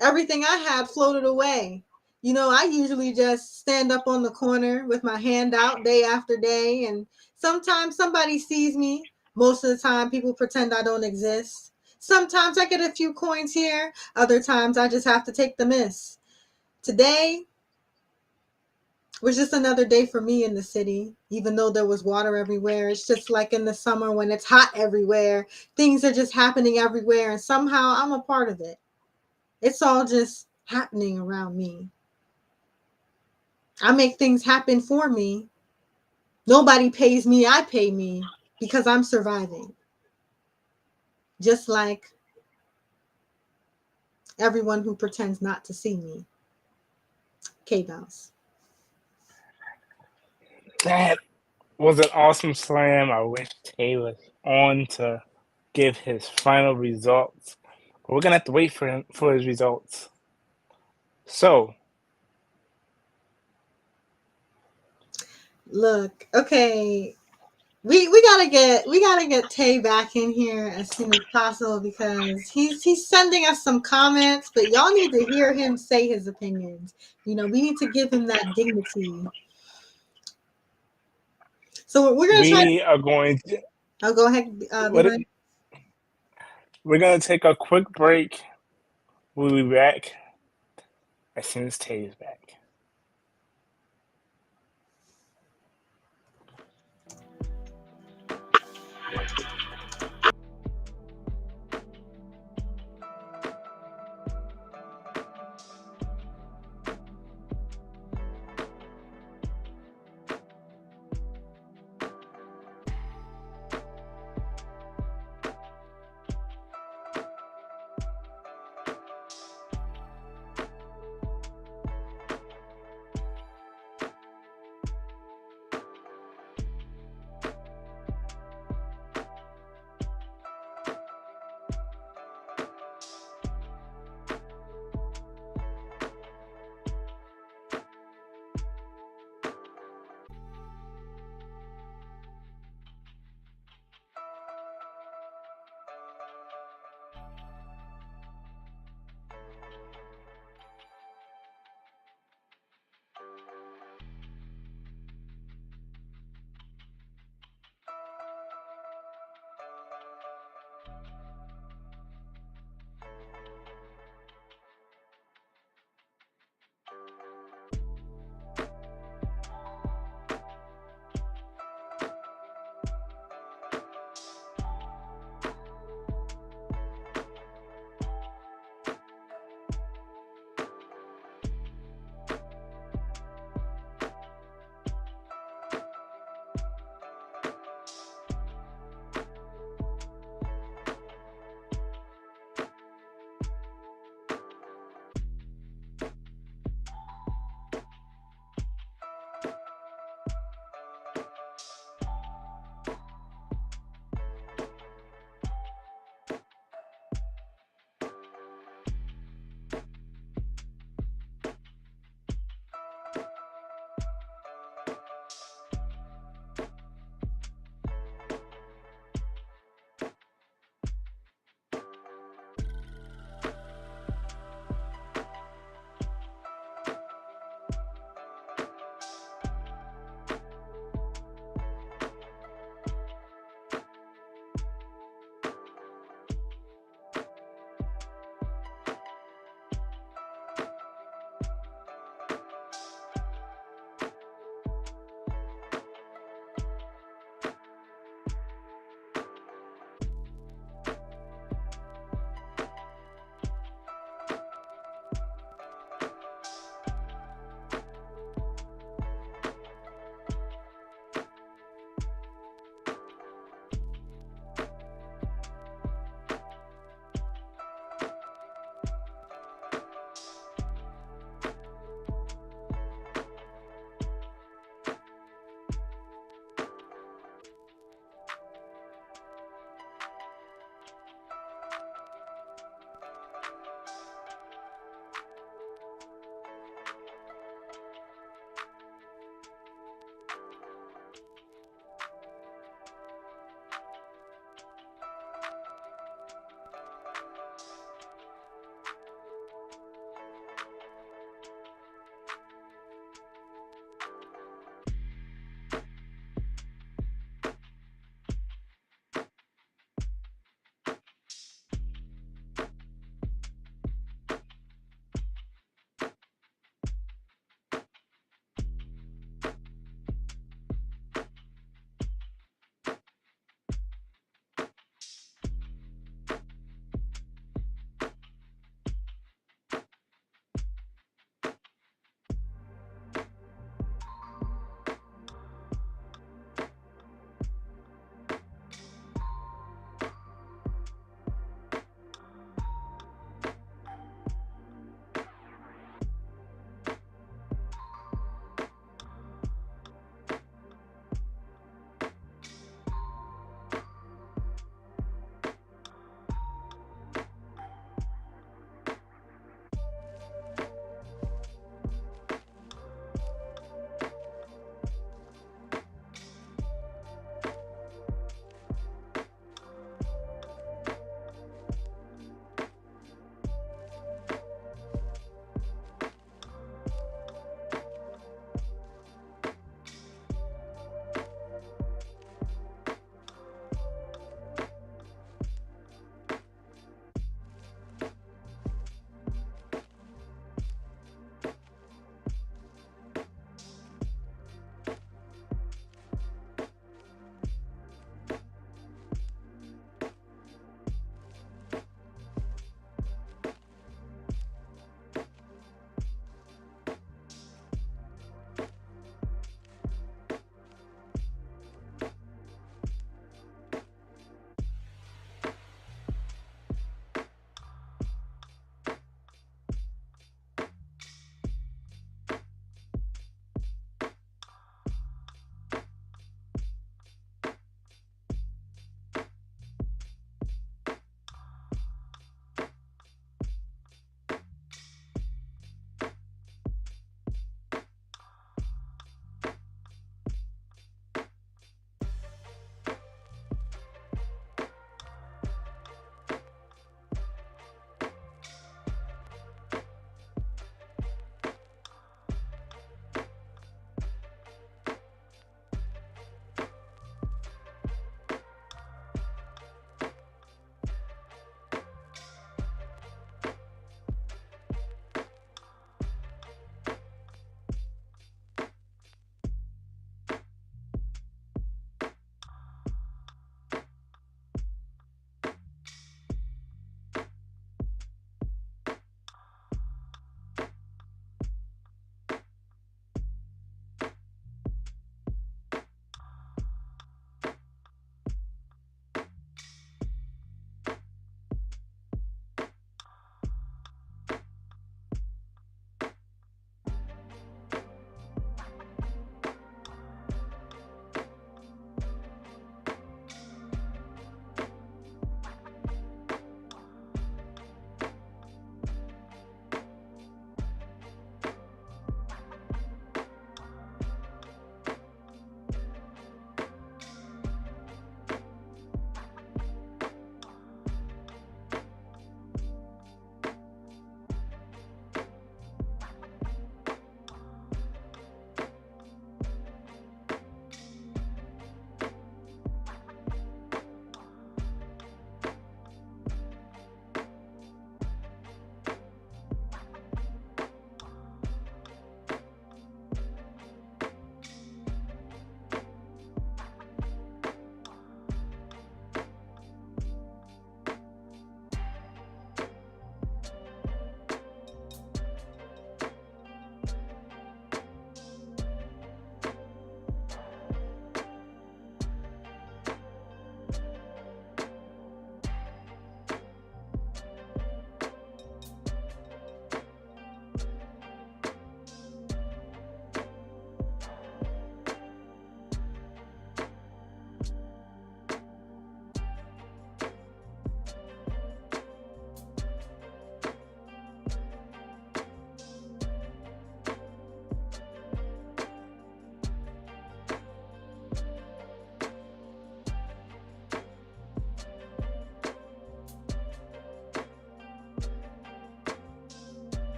Everything I had floated away. You know, I usually just stand up on the corner with my hand out day after day, and sometimes somebody sees me. Most of the time, people pretend I don't exist. Sometimes I get a few coins here. Other times I just have to take the miss. Today was just another day for me in the city, even though there was water everywhere. It's just like in the summer when it's hot everywhere. Things are just happening everywhere, and somehow I'm a part of it. It's all just happening around me. I make things happen for me. Nobody pays me, I pay me because I'm surviving. Just like everyone who pretends not to see me. K-Bounce. That was an awesome slam. I wish Tay was on to give his final results. But we're gonna have to wait for him for his results. So Look, okay. We gotta get Tay back in here as soon as possible because he's sending us some comments, but y'all need to hear him say his opinions. You know, we need to give him that dignity. So we're gonna try. we are going to Oh, go ahead, B-Boy. we're gonna take a quick break. We'll be back as soon as Tay is back.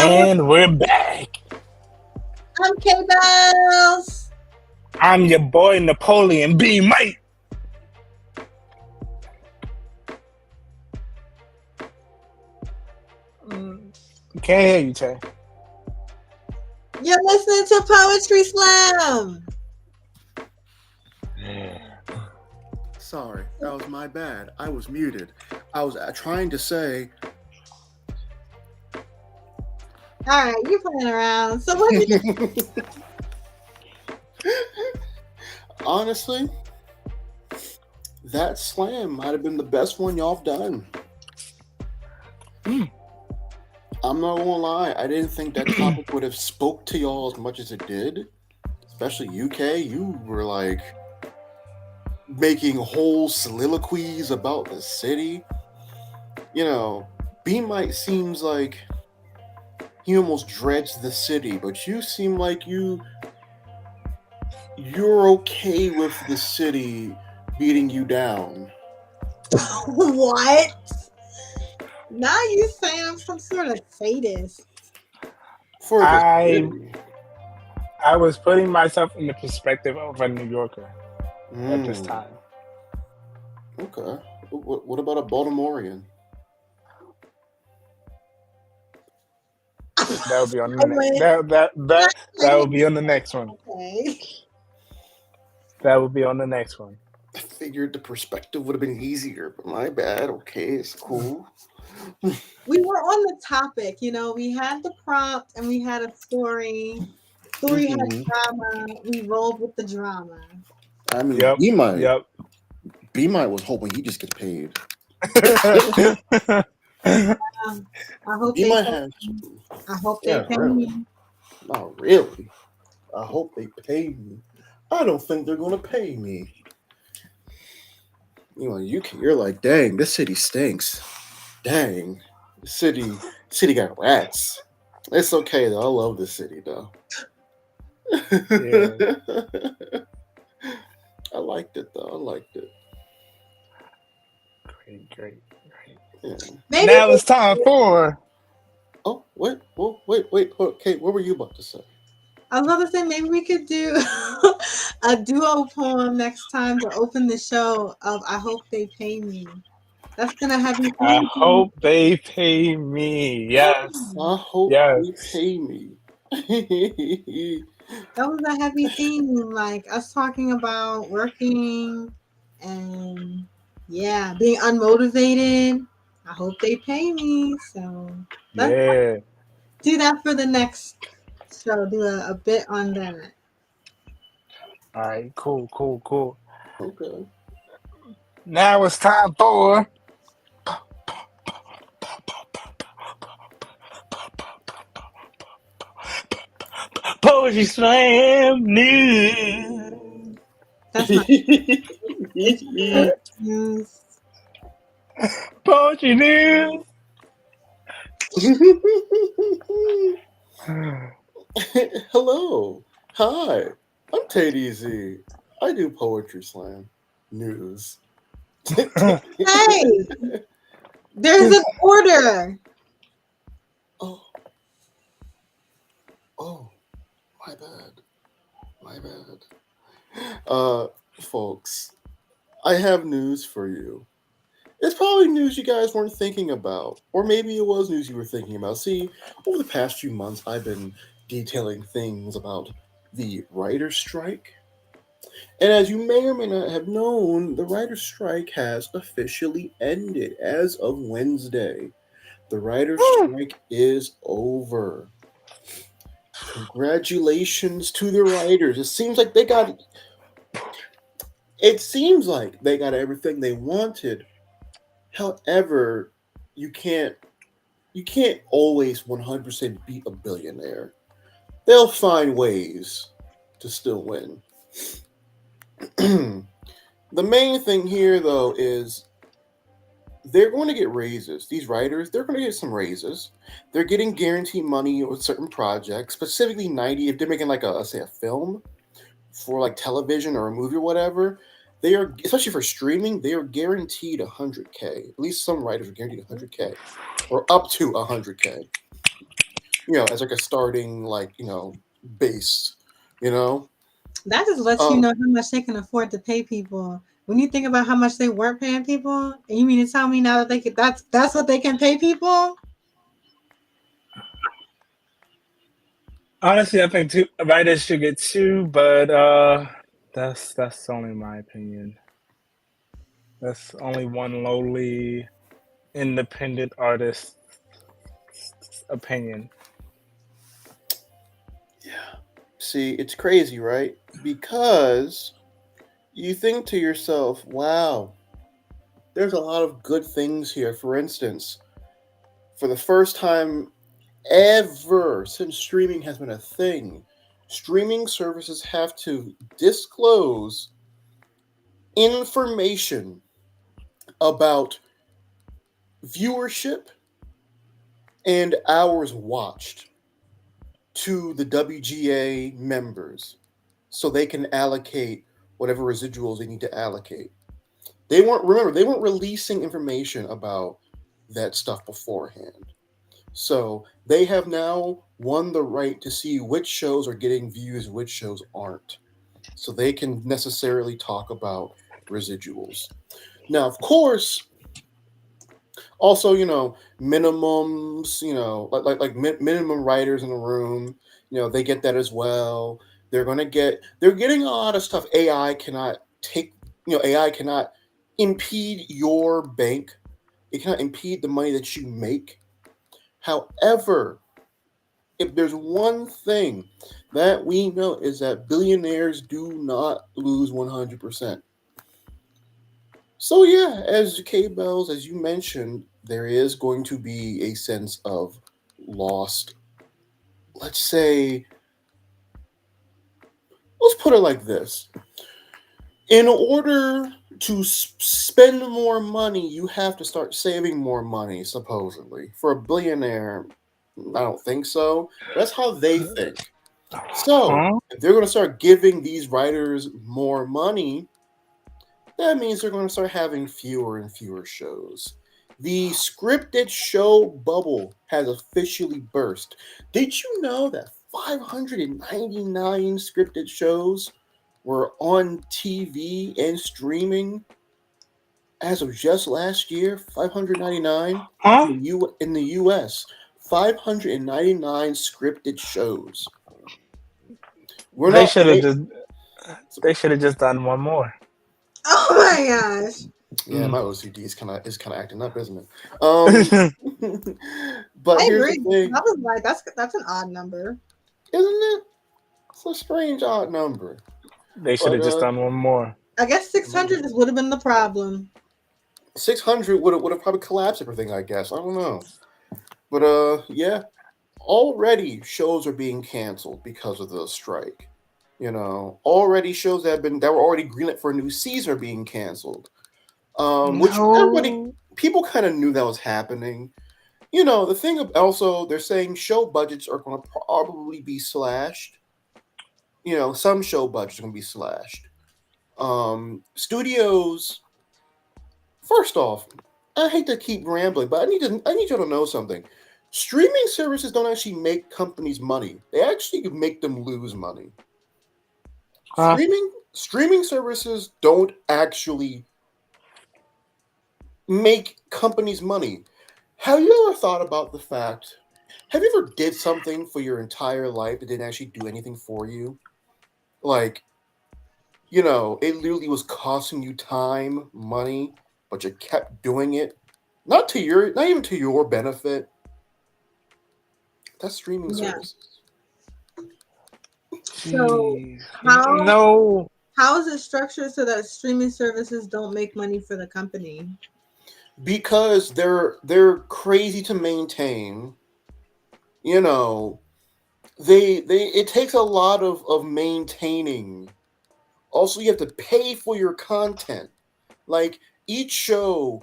And we're back. I'm Bellz. I'm your boy Napoleon B. Mike. Can't hear you, Tay. You're listening to Poetry Slam. Sorry, that was my bad. I was muted. I was trying to say. All right, you're playing around. So what did you Honestly, that slam might have been the best one y'all have done. I'm not gonna lie, I didn't think that topic would have spoke to y'all as much as it did. Especially UK, you were like making whole soliloquies about the city. You know, B Mike seems like he almost dreads the city, but you seem like you're okay with the city beating you down. what? Now you saying I'm some sort of sadist. For the city. I was putting myself in the perspective of a New Yorker at this time. Okay. What about a Baltimorean? That would be on the that will be on the next one. Okay. That will be on the next one. I figured the perspective would have been easier, but my bad. Okay, it's cool. We were on the topic, we had the prompt and we had a story. Story had drama. We rolled with the drama. I mean, B Mike was hoping he just get paid. I hope B they Mike pay me. I hope they pay me. Not really. I hope they pay me. I don't think they're gonna pay me. You're like, dang, this city stinks. Dang, the city got rats. It's okay though. I love this city though. Yeah. I liked it though. I liked it. Great. Yeah. Now it's time for. Oh wait. Okay, what were you about to say? I was about to say maybe we could do a duo poem next time to open the show of I Hope They Pay Me. That's gonna have you. I hope they pay me. Yes. I hope they pay me. That was a heavy theme, like us talking about working and being unmotivated. I hope they pay me. So let's do that for the next show. Do a bit on that. All right, cool. Okay. Now it's time for Poetry Slam News. That's not news. Poetry News. Hello. Hi. I'm TayDZ. I do Poetry Slam News. Hey, there's an order. Oh, my bad. Folks, I have news for you. It's probably news you guys weren't thinking about, or maybe it was news you were thinking about. See, over the past few months, I've been detailing things about the writer's strike. And as you may or may not have known, the writer's strike has officially ended as of Wednesday. The writer's strike is over. Congratulations to the writers. It seems like they got everything they wanted. However, you can't always 100% beat a billionaire. They'll find ways to still win. The main thing here, though, is they're going to get raises. These writers, they're going to get some raises. They're getting guaranteed money with certain projects, specifically 90. If they're making like a film for like television or a movie or whatever, they are, especially for streaming, they are guaranteed 100K. At least some writers are guaranteed 100K or up to 100K. as like a starting base, you know. That just lets you Um, know how much they can afford to pay people. When you think about how much they weren't paying people, and you mean to tell me now that they could, that's what they can pay people? Honestly, I think two writers should get two, but that's only my opinion. That's only one lowly independent artist's opinion. yeah. See, it's crazy, right? Because you think to yourself, wow, there's a lot of good things here. For instance, for the first time ever since streaming has been a thing, streaming services have to disclose information about viewership and hours watched to the WGA members so they can allocate whatever residuals they need to allocate. They weren't releasing information about that stuff beforehand. So they have now won the right to see which shows are getting views, which shows aren't. So they can necessarily talk about residuals. Now, of course, also, minimums, minimum writers in the room, they get that as well. They're getting a lot of stuff. AI cannot impede your bank. It cannot impede the money that you make. However, if there's one thing that we know is that billionaires do not lose 100%. So yeah, as Bellz, as you mentioned, there is going to be a sense of lost. Let's say, let's put it like this: in order to spend more money, you have to start saving more money. Supposedly, for a billionaire, I don't think so. That's how they think. So Huh? if they're going to start giving these writers more money, that means they're going to start having fewer and fewer shows. The scripted show bubble has officially burst. Did you know that 599 scripted shows were on TV and streaming as of just last year? 599 Huh? in the US. 599 scripted shows. We're They not should have paying. just they should have just done one more. Oh my gosh. Yeah, Mm. my OCD is kind of acting up, isn't it? Um, but I here's the agree. thing, That was like that's an odd number. isn't it? It's a strange odd number. They should But have just done one more. I guess 600 would have been the problem. 600 would have probably collapsed everything. I guess I don't know. But yeah, already shows are being canceled because of the strike. Already shows that were already greenlit for a new season are being canceled. Which everybody No. people kind of knew that was happening. The thing also they're saying show budgets are going to probably be slashed. Some show budgets are going to be slashed. Studios. First off, I hate to keep rambling, but I need you to know something. Streaming services don't actually make companies money. They actually make them lose money. Huh? Streaming services don't actually make companies money. Have you ever thought about the fact? Have you ever did something for your entire life that didn't actually do anything for you? Like, it literally was costing you time, money, but you kept doing it. Not even to your benefit. That's streaming Yeah. services. So Jeez. how No. how is it structured so that streaming services don't make money for the company? Because they're crazy to maintain. You know, they it takes a lot of maintaining. Also, you have to pay for your content. Like each show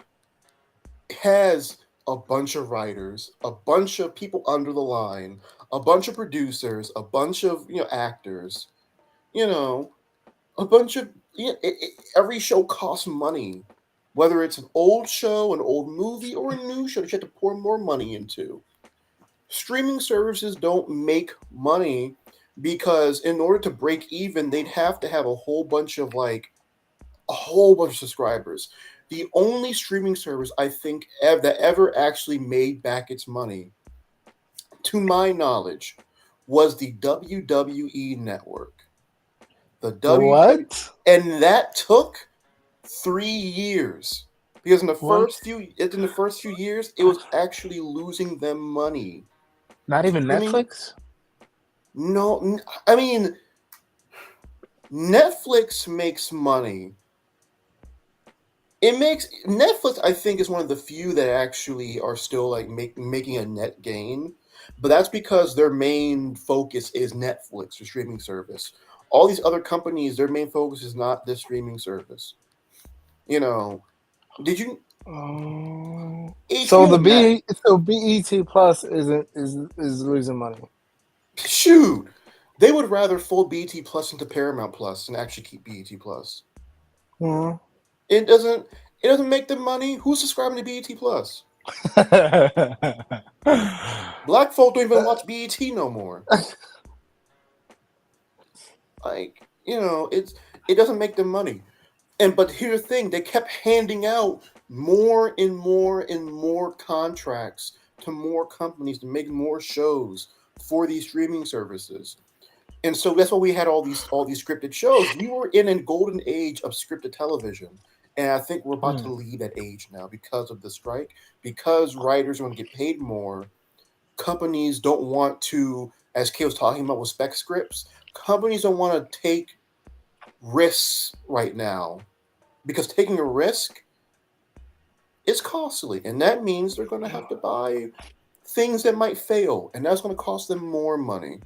has a bunch of writers, a bunch of people under the line, a bunch of producers, a bunch of actors, you know, a bunch of every show costs money, whether it's an old show, an old movie, or a new show that you have to pour more money into. Streaming services don't make money because in order to break even, they'd have to have a whole bunch of subscribers. The only streaming service I think that ever actually made back its money, to my knowledge, was the WWE network. The WWE, What? and that took 3 years because in the What? first few years, it was actually losing them money. Not even Streaming? Netflix? No, I mean, Netflix makes money. Netflix, I think, is one of the few that actually are still like making a net gain, but that's because their main focus is Netflix, the streaming service. All these other companies, their main focus is not this streaming service. You know, did you So HBO Max? BET Plus is losing money. Shoot, they would rather fold BET Plus into Paramount Plus than actually keep BET Plus. Mhm. It doesn't make them money. Who's subscribing to BET Plus? Black folk don't even watch BET no more. Like, it doesn't make them money. But here's the thing, they kept handing out more and more and more contracts to more companies to make more shows for these streaming services. And so that's why we had all these scripted shows. We were in a golden age of scripted television. And I think we're about to leave that age now because of the strike. Because writers want to get paid more, companies don't want to, as Kay was talking about with spec scripts, companies don't want to take risks right now. Because taking a risk is costly. And that means they're going to have to buy things that might fail. And that's going to cost them more money.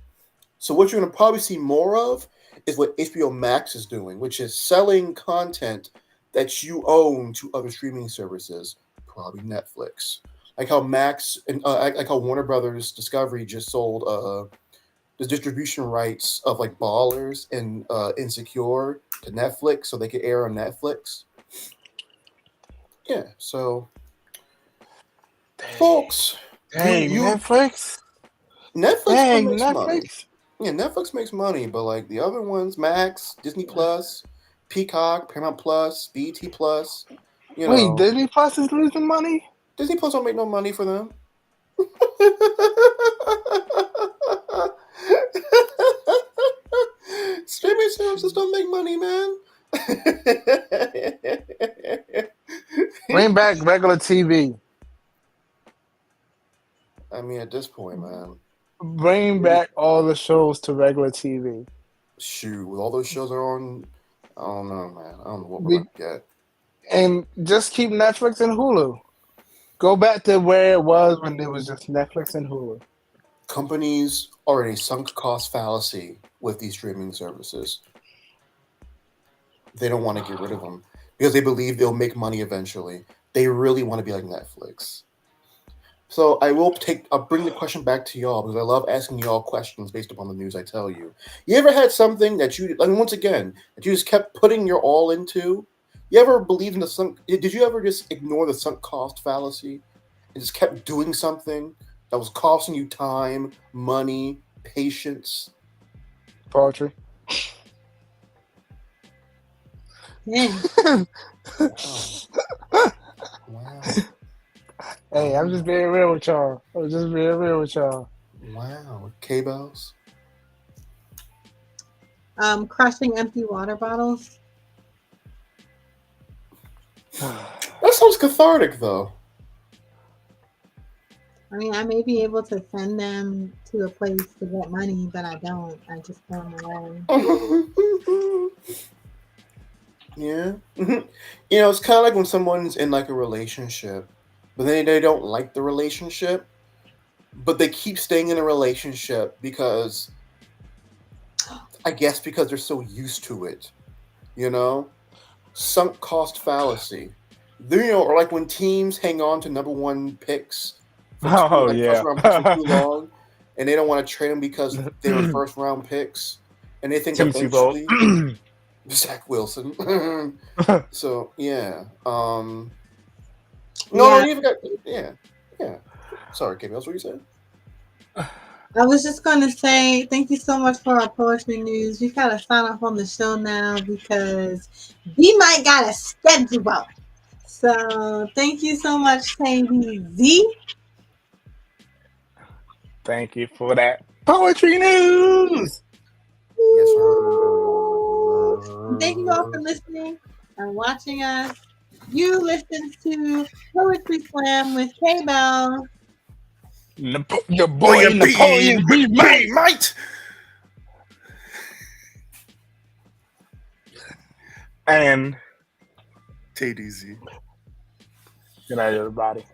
So what you're going to probably see more of is what HBO Max is doing, which is selling content that you own to other streaming services, probably Netflix. Like how like how Warner Brothers Discovery just sold the distribution rights of like Ballers and Insecure to Netflix, so they could air on Netflix. Yeah, so folks, Netflix? Netflix makes money. Netflix? Yeah, Netflix makes money, but like the other ones, Max, Disney Plus, Peacock, Paramount Plus, BET Plus, Wait, Disney Plus is losing money? Disney Plus don't make no money for them. Streaming services don't make money, man. Bring back regular TV. I mean, at this point, man. Bring back all the shows to regular TV. Shoot, with all those shows are on, I don't know, man. I don't know what we're going to get. And just keep Netflix and Hulu. Go back to where it was when it was just Netflix and Hulu. Companies are in a sunk cost fallacy with these streaming services. They don't want to get rid of them because they believe they'll make money eventually. They really want to be like Netflix. So I'll bring the question back to y'all because I love asking y'all questions based upon the news I tell you. You ever had something that once again, that you just kept putting your all into? You ever believed in did you ever just ignore the sunk cost fallacy and just kept doing something that was costing you time, money, patience? Poetry. Yeah. Wow. Hey, I'm just being real with y'all. Wow. K-Bellz? Crushing empty water bottles. That sounds cathartic, though. I mean, I may be able to send them to a place to get money, but I don't. I just throw them away. Yeah. It's kind of like when someone's in like a relationship, but then they don't like the relationship, but they keep staying in a relationship because they're so used to it. Sunk cost fallacy. Or like when teams hang on to number one picks for first round picks for too long, and they don't want to trade them because they were first round picks, and they think eventually Zach Wilson. So yeah. No, you forgot. Yeah. Sorry, Kim. That's what you said. I was just going to say thank you so much for our poetry news. We got to sign off on the show now because we might got a schedule. So thank you so much, TayDZ. Thank you for that poetry news. Yes, Thank you all for sir. listening and watching us. You listen to Poetry Slam with K-Bell. Your boy Napoleon B. Mike. Might. And TayDZ. good night, everybody.